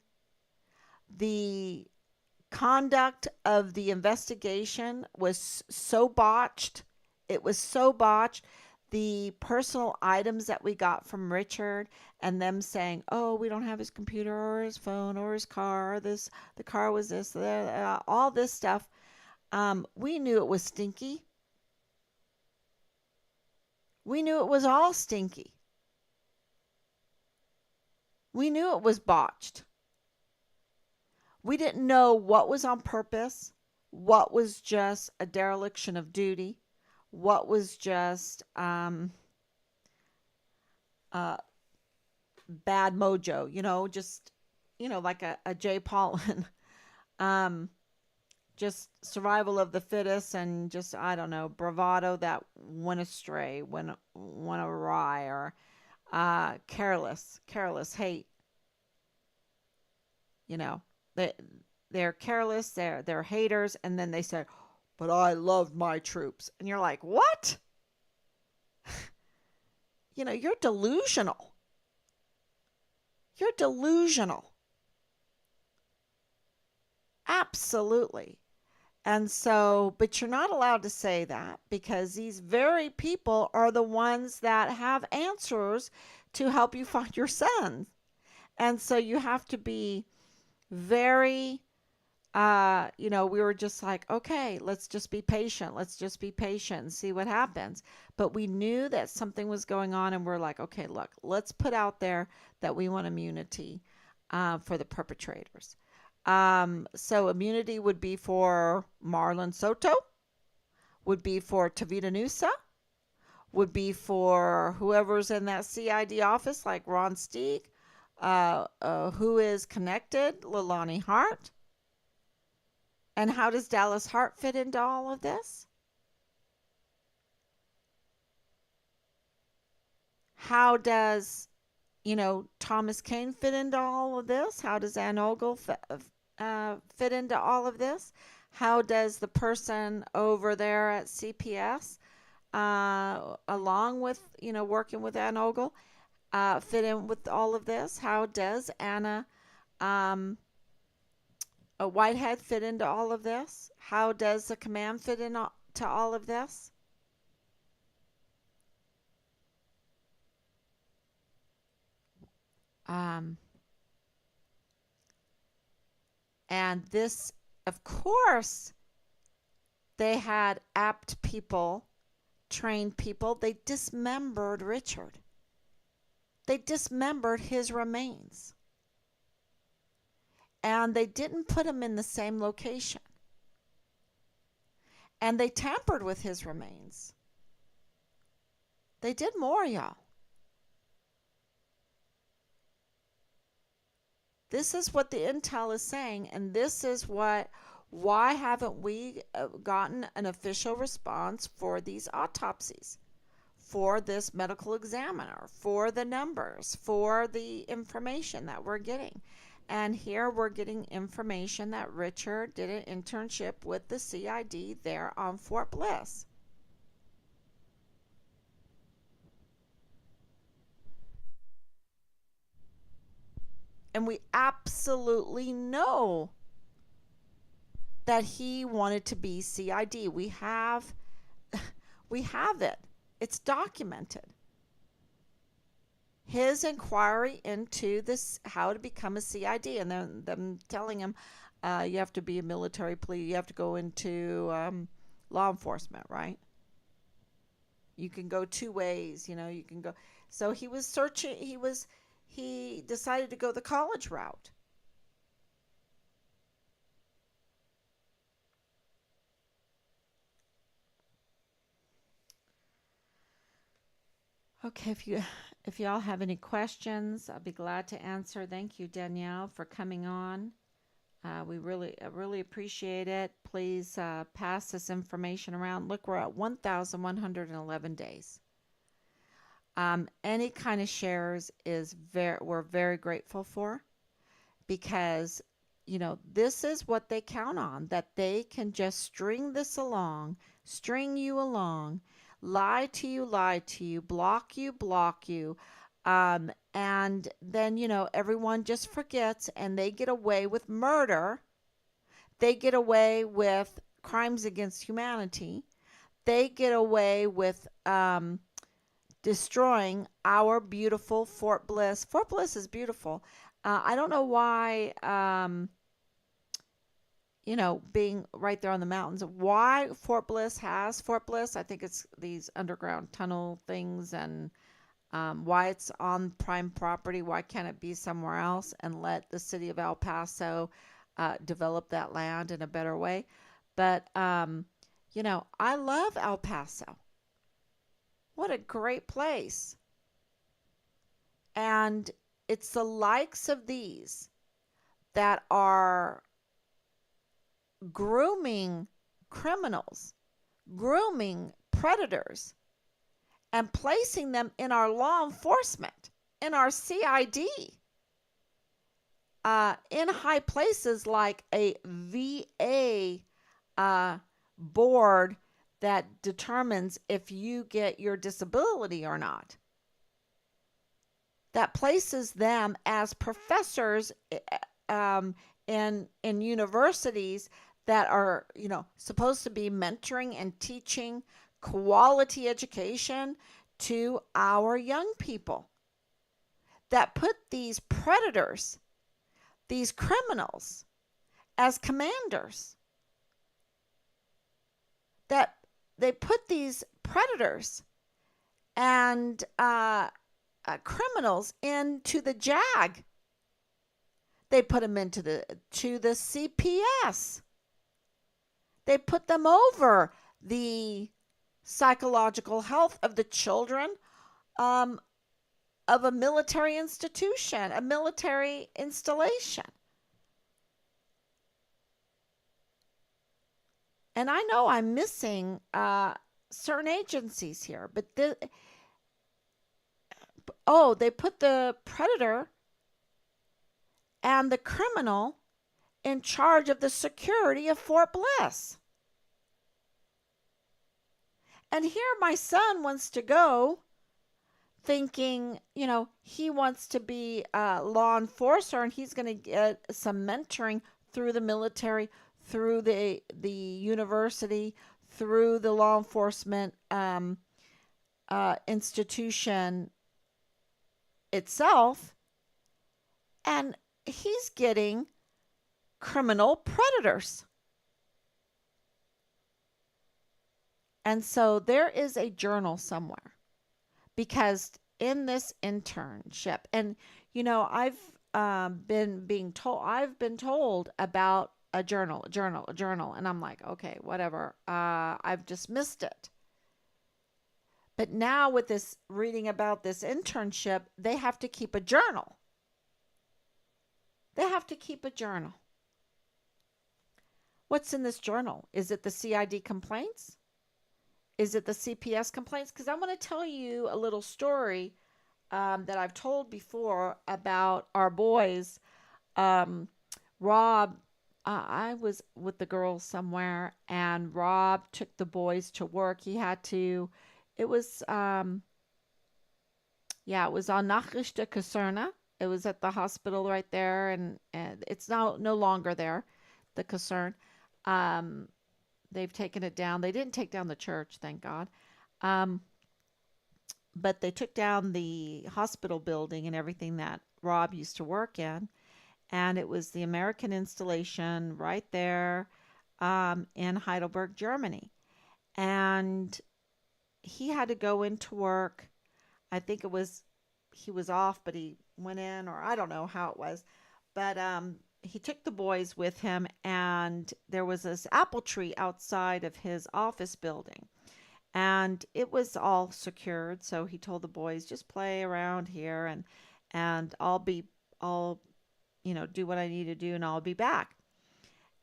the conduct of the investigation was so botched. It was so botched. The personal items that we got from Richard and them saying, "Oh, we don't have his computer or his phone or his car. This the car was this, all this stuff." We knew it was stinky. We knew it was all stinky. We knew it was botched. We didn't know what was on purpose, what was just a dereliction of duty, what was just uh, bad mojo, just, like a Jay Pollan, um, just survival of the fittest and just, I don't know, bravado that went astray, went awry, or careless hate, you know. They, they're careless, they're haters, and then they say, but I love my troops. And you're like, what? You're delusional. You're delusional. Absolutely. And so, but you're not allowed to say that because these very people are the ones that have answers to help you find your son. And so you have to be very, we were just like, okay, let's just be patient. Let's just be patient and see what happens. But we knew that something was going on, and we're like, okay, look, let's put out there that we want immunity for the perpetrators. So immunity would be for Marlon Soto, would be for Tavita Nusa, would be for whoever's in that CID office, like Ron Steeg, who is connected, Leilani Hart. And how does Dallas Hart fit into all of this? How does, Thomas Cain fit into all of this? How does Ann Ogle fit into all of this? How does the person over there at CPS, along with, working with Ann Ogle, fit in with all of this? How does Anna Whitehead fit into all of this? How does the command fit into all of this? Um, and this, of course, they had apt people, trained people. They dismembered Richard. They dismembered his remains. And they didn't put him in the same location. And they tampered with his remains. They did more, y'all. This is what the intel is saying, and this is why haven't we gotten an official response for these autopsies, for this medical examiner, for the numbers, for the information that we're getting. And here we're getting information that Richard did an internship with the CID there on Fort Bliss. And we absolutely know that he wanted to be CID. We have it. It's documented. His inquiry into this, how to become a CID, and then them telling him, you have to be a military police, you have to go into law enforcement, right? You can go two ways, you can go. So he was searching. He decided to go the college route. Okay, if y'all have any questions, I'll be glad to answer. Thank you, Danielle, for coming on. We really appreciate it. Please pass this information around. Look, we're at 1,111 days. Any kind of shares we're very grateful for, because this is what they count on, that they can just string you along, lie to you, block you, and then everyone just forgets, and they get away with murder, they get away with crimes against humanity, they get away with destroying our beautiful Fort Bliss. Fort Bliss is beautiful. I don't know why, being right there on the mountains, why Fort Bliss has Fort Bliss. I think it's these underground tunnel things, and why it's on prime property. Why can't it be somewhere else and let the city of El Paso develop that land in a better way? But, I love El Paso. What a great place. And it's the likes of these that are grooming criminals, grooming predators, and placing them in our law enforcement, in our CID, in high places like a VA board that determines if you get your disability or not, that places them as professors in universities that are supposed to be mentoring and teaching quality education to our young people, that put these predators, these criminals, as commanders, that they put these predators and criminals into the JAG. They put them into the CPS. They put them over the psychological health of the children of a military institution, a military installation. And I know I'm missing certain agencies here, but they put the predator and the criminal in charge of the security of Fort Bliss. And here my son wants to go, thinking, he wants to be a law enforcer, and he's going to get some mentoring through the military, through the university, through the law enforcement institution itself, and he's getting criminal predators. And so there is a journal somewhere, because in this internship, and I've been told about a journal, and I'm like, okay, whatever. I've just missed it. But now with this reading about this internship, they have to keep a journal. They have to keep a journal. What's in this journal? Is it the CID complaints? Is it the CPS complaints? Because I want to tell you a little story that I've told before about our boys. Um, Rob, I was with the girls somewhere, and Rob took the boys to work. He had to, it was, yeah, it was on Nachrichter Kaserne. It was at the hospital right there, and it's now no longer there, the Kaserne. Um, they've taken it down. They didn't take down the church, thank God. Um, but they took down the hospital building and everything that Rob used to work in. And it was the American installation right there in Heidelberg, Germany. And he had to go into work. I think it was he was off, but he went in, or I don't know how it was. But he took the boys with him, and there was this apple tree outside of his office building. And it was all secured, so he told the boys, just play around here, and I'll do what I need to do, and I'll be back.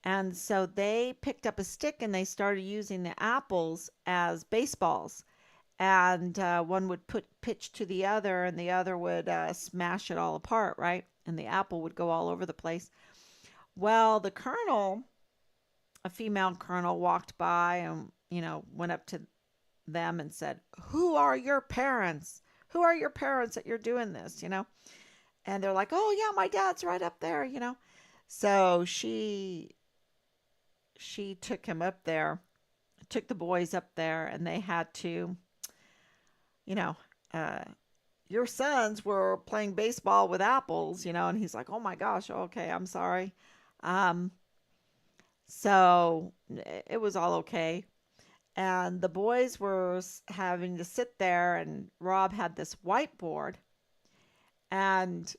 And so they picked up a stick and they started using the apples as baseballs. And one would put pitch to the other, and the other would smash it all apart, right? And the apple would go all over the place. Well, the colonel, a female colonel, walked by and went up to them and said, "Who are your parents? Who are your parents that you're doing this?" And they're like, "Oh yeah, my dad's right up there." So she took him up there, took the boys up there, and they had to, you know, uh, your sons were playing baseball with apples. And he's like, "Oh my gosh, okay, I'm sorry." Um, so it was all okay. And the boys were having to sit there, and Rob had this whiteboard, and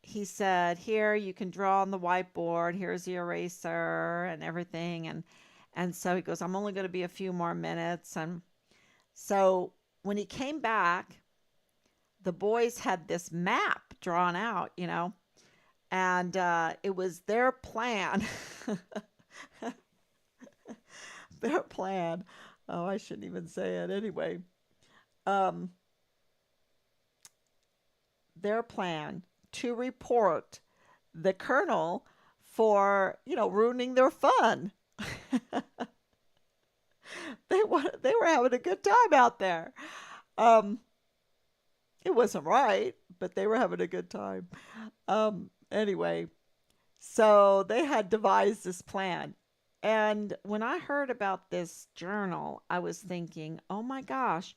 he said, "Here, you can draw on the whiteboard. Here's the eraser and everything." And so he goes, "I'm only going to be a few more minutes." And so when he came back, the boys had this map drawn out, and it was their plan. Their plan. Oh, I shouldn't even say it anyway. Um, their plan to report the colonel for, ruining their fun. They were having a good time out there. Um, it wasn't right, but they were having a good time. Anyway, so they had devised this plan. And when I heard about this journal, I was thinking, oh my gosh,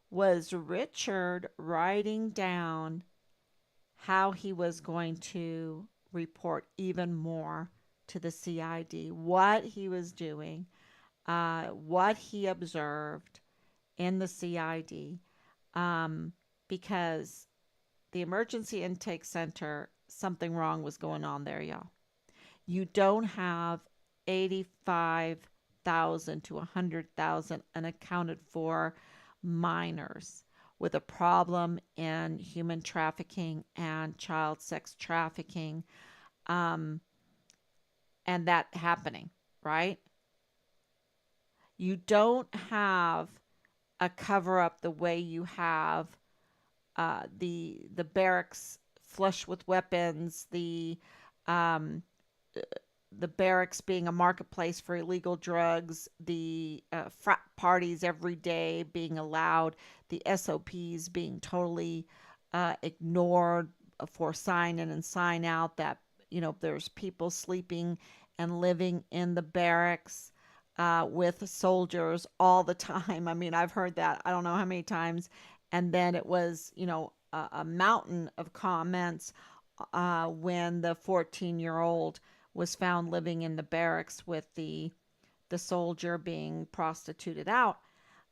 was Richard writing down how he was going to report even more to the CID, what he was doing, what he observed in the CID, um, because the emergency intake center, something wrong was going on there, y'all. You don't have 85,000 to 100,000 unaccounted for minors with a problem in human trafficking and child sex trafficking, um, and that happening, right? You don't have a cover up the way you have the barracks flush with weapons, um, the barracks being a marketplace for illegal drugs, the frat parties every day being allowed, the SOPs being totally ignored for sign in and sign out, that, there's people sleeping and living in the barracks with soldiers all the time. I mean, I've heard that I don't know how many times. And then it was, a mountain of comments when the 14-year-old was found living in the barracks with the soldier being prostituted out.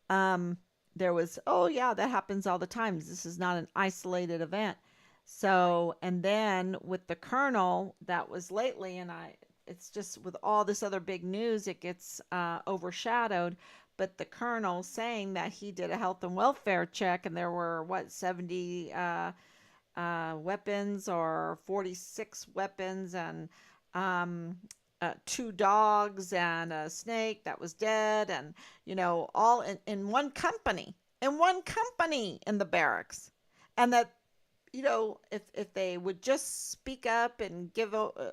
Um, there was, oh yeah, that happens all the time. This is not an isolated event. So, and then with the colonel, that was lately, and it's just with all this other big news, it gets overshadowed. But the colonel saying that he did a health and welfare check, and there were what 70 weapons or 46 weapons, and two dogs and a snake that was dead, and all in one company in the barracks. And that, if they would just speak up and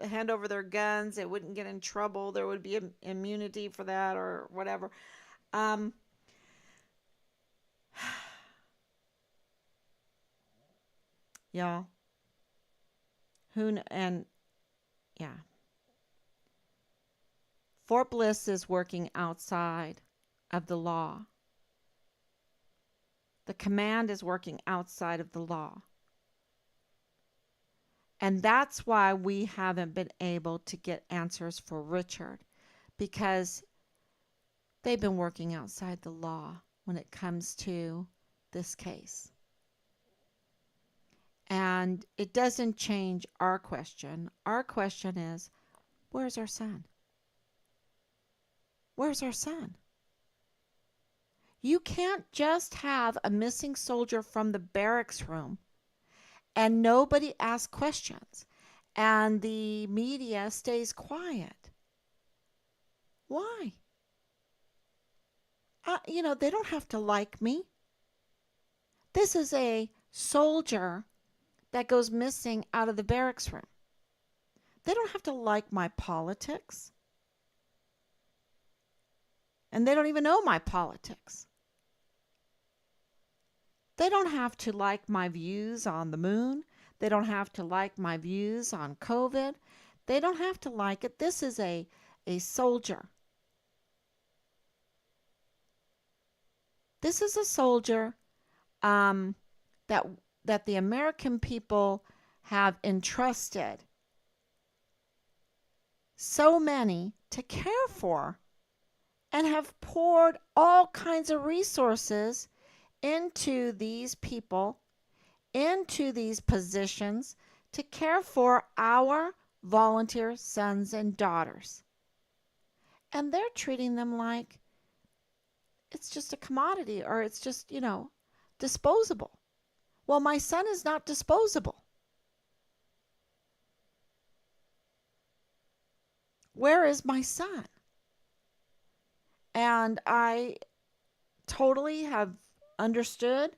hand over their guns, they wouldn't get in trouble. There would be immunity for that or whatever. um y'all, and yeah, Fort Bliss is working outside of the law. The command is working outside of the law. And that's why we haven't been able to get answers for Richard, because they've been working outside the law when it comes to this case. And it doesn't change our question. Our question is, where's our son? Where's our son? You can't just have a missing soldier from the barracks room and nobody asks questions and the media stays quiet. Why? They don't have to like me. This is a soldier that goes missing out of the barracks room. They don't have to like my politics. And they don't even know my politics. They don't have to like my views on the moon. They don't have to like my views on COVID. They don't have to like it. This is a soldier. This is a soldier that the American people have entrusted so many to care for, and have poured all kinds of resources into these people, into these positions to care for our volunteer sons and daughters. And they're treating them like it's just a commodity, or it's just, disposable. Well, my son is not disposable. Where is my son? And I totally have understood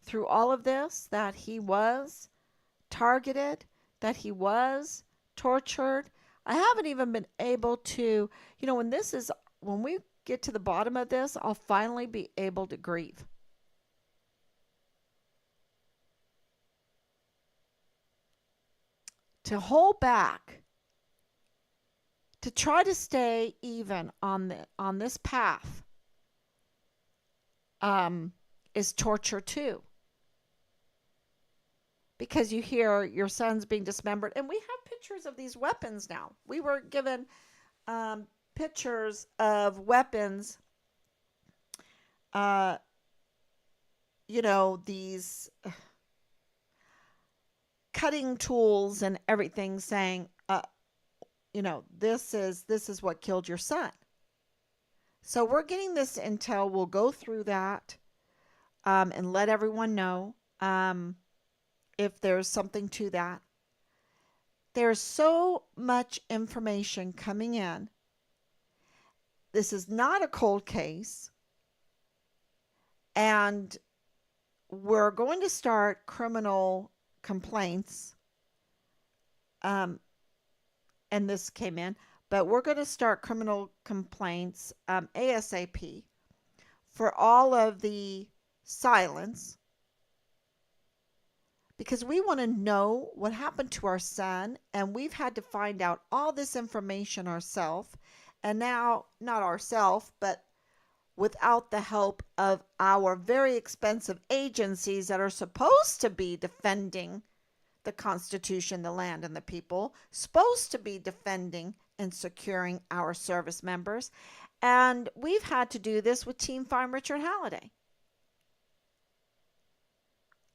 through all of this that he was targeted, that he was tortured. I haven't even been able to, when we get to the bottom of this, I'll finally be able to grieve. To hold back, to try to stay even on this path, is torture too. Because you hear your son's being dismembered, and we have pictures of these weapons now. We were given pictures of weapons, these cutting tools and everything, saying, this is what killed your son. So we're getting this intel. We'll go through that and let everyone know if there's something to that. There's so much information coming in. This is not a cold case. And we're going to start criminal complaints. And this came in. But we're going to start criminal complaints ASAP for all of the silence, because we want to know what happened to our son, and we've had to find out all this information ourselves, and now not ourselves, but without the help of our very expensive agencies that are supposed to be defending the Constitution, the land, and the people, supposed to be defending and securing our service members. And we've had to do this with Team Farm Richard Halliday,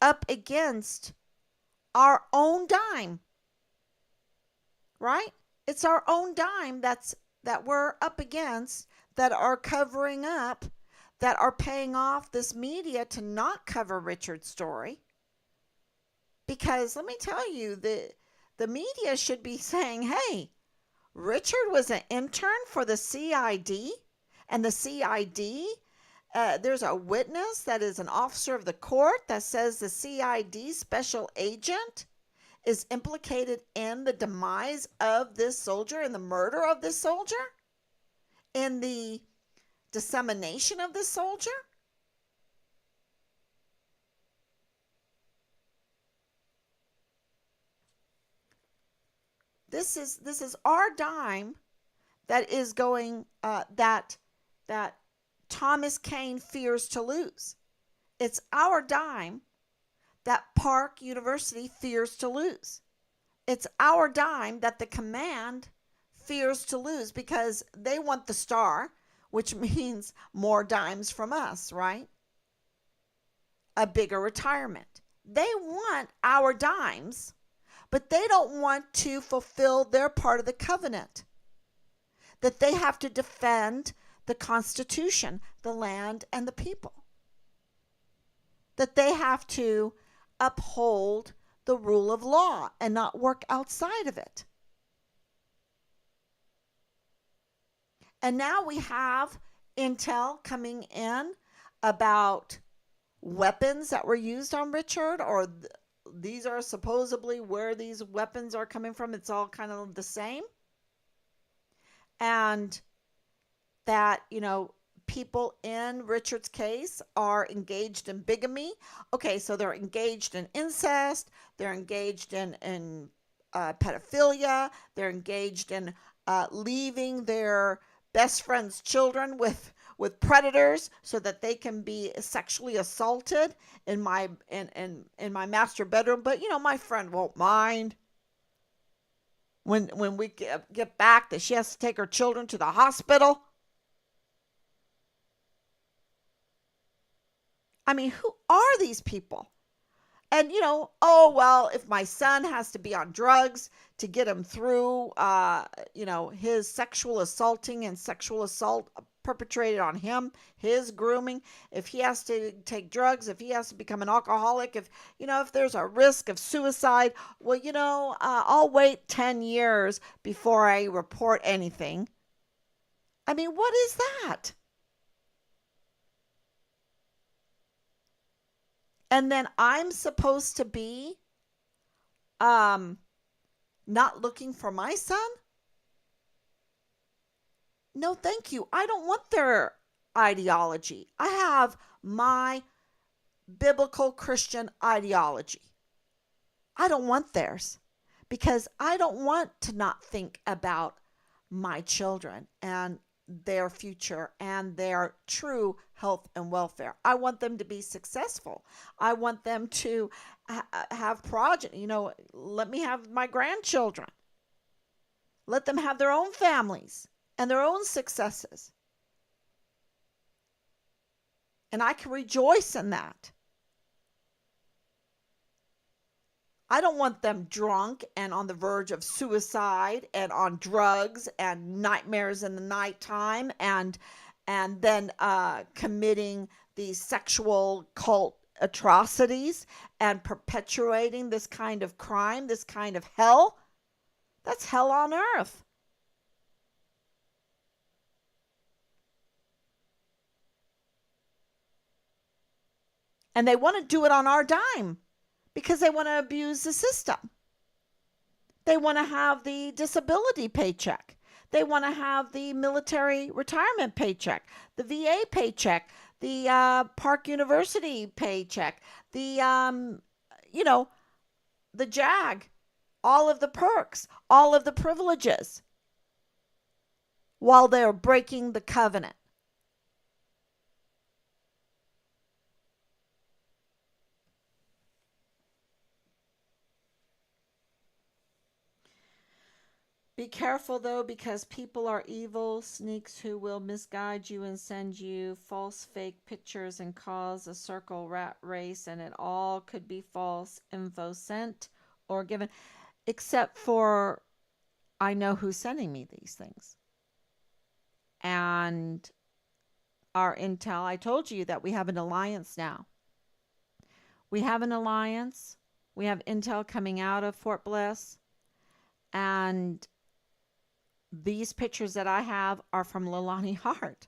up against our own dime, right? It's our own dime that we're up against, that are covering up, that are paying off this media to not cover Richard's story. Because let me tell you, the media should be saying, hey, Richard was an intern for the CID, and the CID, there's a witness that is an officer of the court that says the CID special agent is implicated in the demise of this soldier, in the murder of this soldier, in the dissemination of this soldier. This is our dime that is going that Thomas Cain fears to lose. It's our dime that Park University fears to lose. It's our dime that the command fears to lose because they want the star, which means more dimes from us, right? A bigger retirement. They want our dimes, but they don't want to fulfill their part of the covenant, that they have to defend the Constitution, the land, and the people, that they have to uphold the rule of law and not work outside of it. And now we have intel coming in about weapons that were used on Richard, or these are supposedly where these weapons are coming from. It's all kind of the same. And that, people in Richard's case are engaged in bigamy. Okay, so they're engaged in incest, they're engaged in pedophilia, they're engaged in leaving their best friend's children with predators so that they can be sexually assaulted in my master bedroom. But my friend won't mind when we get back that she has to take her children to the hospital. I mean, who are these people? And, oh, well, if my son has to be on drugs to get him through, his sexual assaulting and sexual assault perpetrated on him, his grooming, if he has to take drugs, if he has to become an alcoholic, if there's a risk of suicide, well, I'll wait 10 years before I report anything. I mean, what is that? And then I'm supposed to be not looking for my son? No, thank you. I don't want their ideology. I have my biblical Christian ideology. I don't want theirs because I don't want to not think about my children and their future and their true health and welfare. I want them to be successful. I want them to have progeny. Let me have my grandchildren. Let them have their own families and their own successes. And I can rejoice in that. I don't want them drunk and on the verge of suicide and on drugs and nightmares in the nighttime and then committing these sexual cult atrocities and perpetuating this kind of crime, this kind of hell. That's hell on earth. And they want to do it on our dime because they want to abuse the system. They want to have the disability paycheck. They want to have the military retirement paycheck, the VA paycheck, the Park University paycheck, the the JAG, all of the perks, all of the privileges, while they're breaking the covenant. Be careful though, because people are evil sneaks who will misguide you and send you false fake pictures and cause a circle rat race, and it all could be false info sent or given, except for I know who's sending me these things. And our intel, I told you that we have an alliance now. We have an alliance. We have intel coming out of Fort Bliss, and These pictures that I have are from Lilani Hart.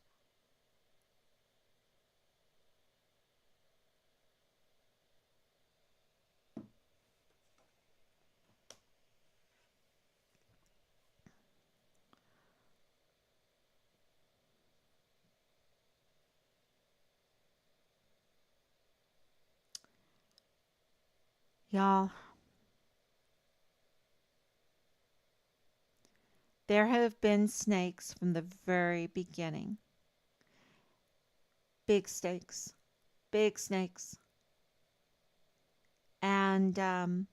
Y'all, there have been snakes from the very beginning. Big snakes. Big snakes. And and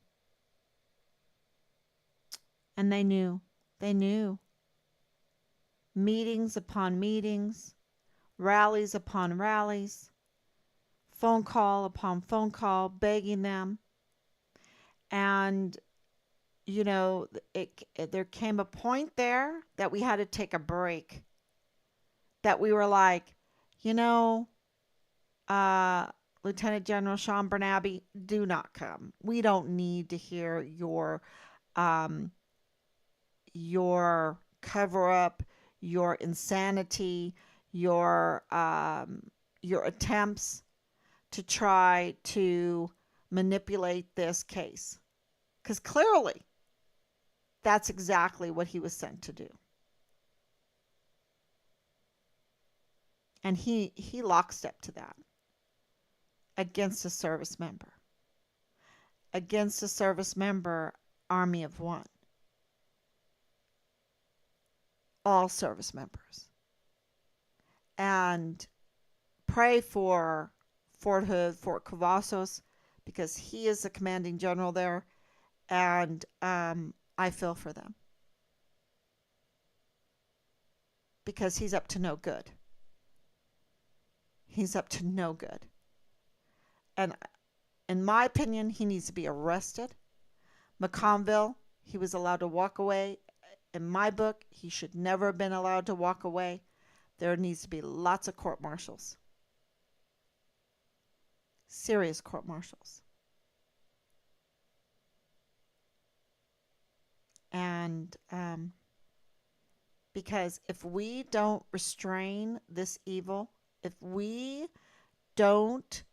they knew. They knew. Meetings upon meetings, rallies upon rallies, phone call upon phone call, begging them. And, you know, there came a point there that we had to take a break. That we were like, you know, uh, Lieutenant General Sean Bernabe, do not come. We don't need to hear um, your cover up, your insanity, your um, your attempts to try to manipulate this case. Because clearly, that's exactly what he was sent to do. And he lockstep to that against a service member. Against a service member, army of one. All service members. And pray for Fort Hood, Fort Cavazos, because he is the commanding general there. And I feel for them because he's up to no good. He's up to no good. And in my opinion, he needs to be arrested. McConville, he was allowed to walk away. In my book, he should never have been allowed to walk away. There needs to be lots of court martials. Serious court martials. And because if we don't restrain this evil, if we don't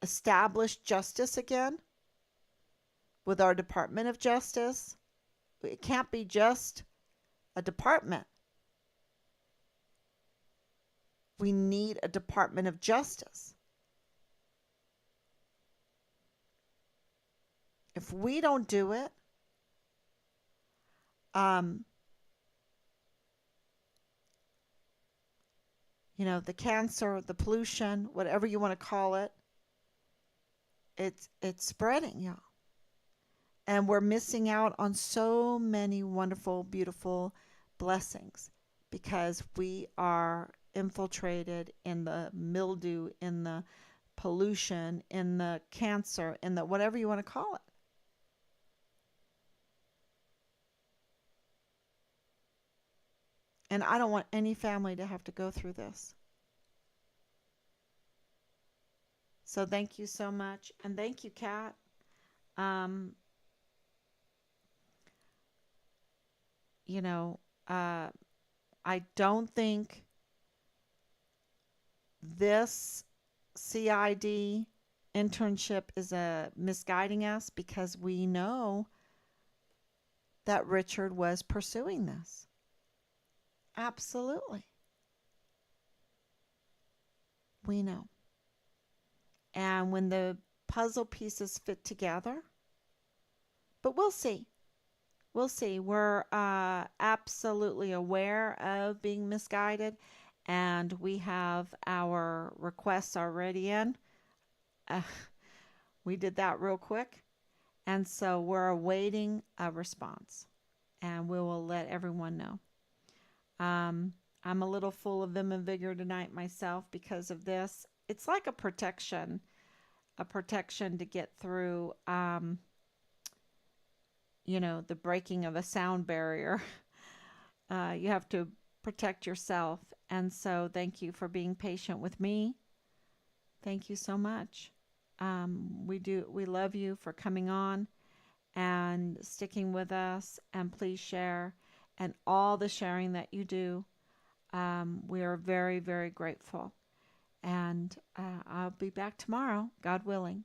establish justice again with our Department of Justice, it can't be just a department. We need a Department of Justice. If we don't do it, you know, the cancer, the pollution, whatever you want to call it, it's spreading, y'all. And we're missing out on so many wonderful, beautiful blessings because we are infiltrated in the mildew, in the pollution, in the cancer, in the whatever you want to call it. And I don't want any family to have to go through this. So thank you so much. And thank you, Kat. Um, you know, uh, I don't think this CID internship is misguiding us because we know that Richard was pursuing this. Absolutely. We know. And when the puzzle pieces fit together, but we'll see. We'll see. We're absolutely aware of being misguided, and we have our requests already in. Uh, we did that real quick, and so we're awaiting a response, and we will let everyone know. I'm a little full of vim and vigor tonight myself because of this. It's like a protection to get through, you know, the breaking of a sound barrier. You have to protect yourself. And so thank you for being patient with me. Thank you so much. We love you for coming on and sticking with us. And please share. and all the sharing that you do. We are very, very grateful. And I'll be back tomorrow, God willing.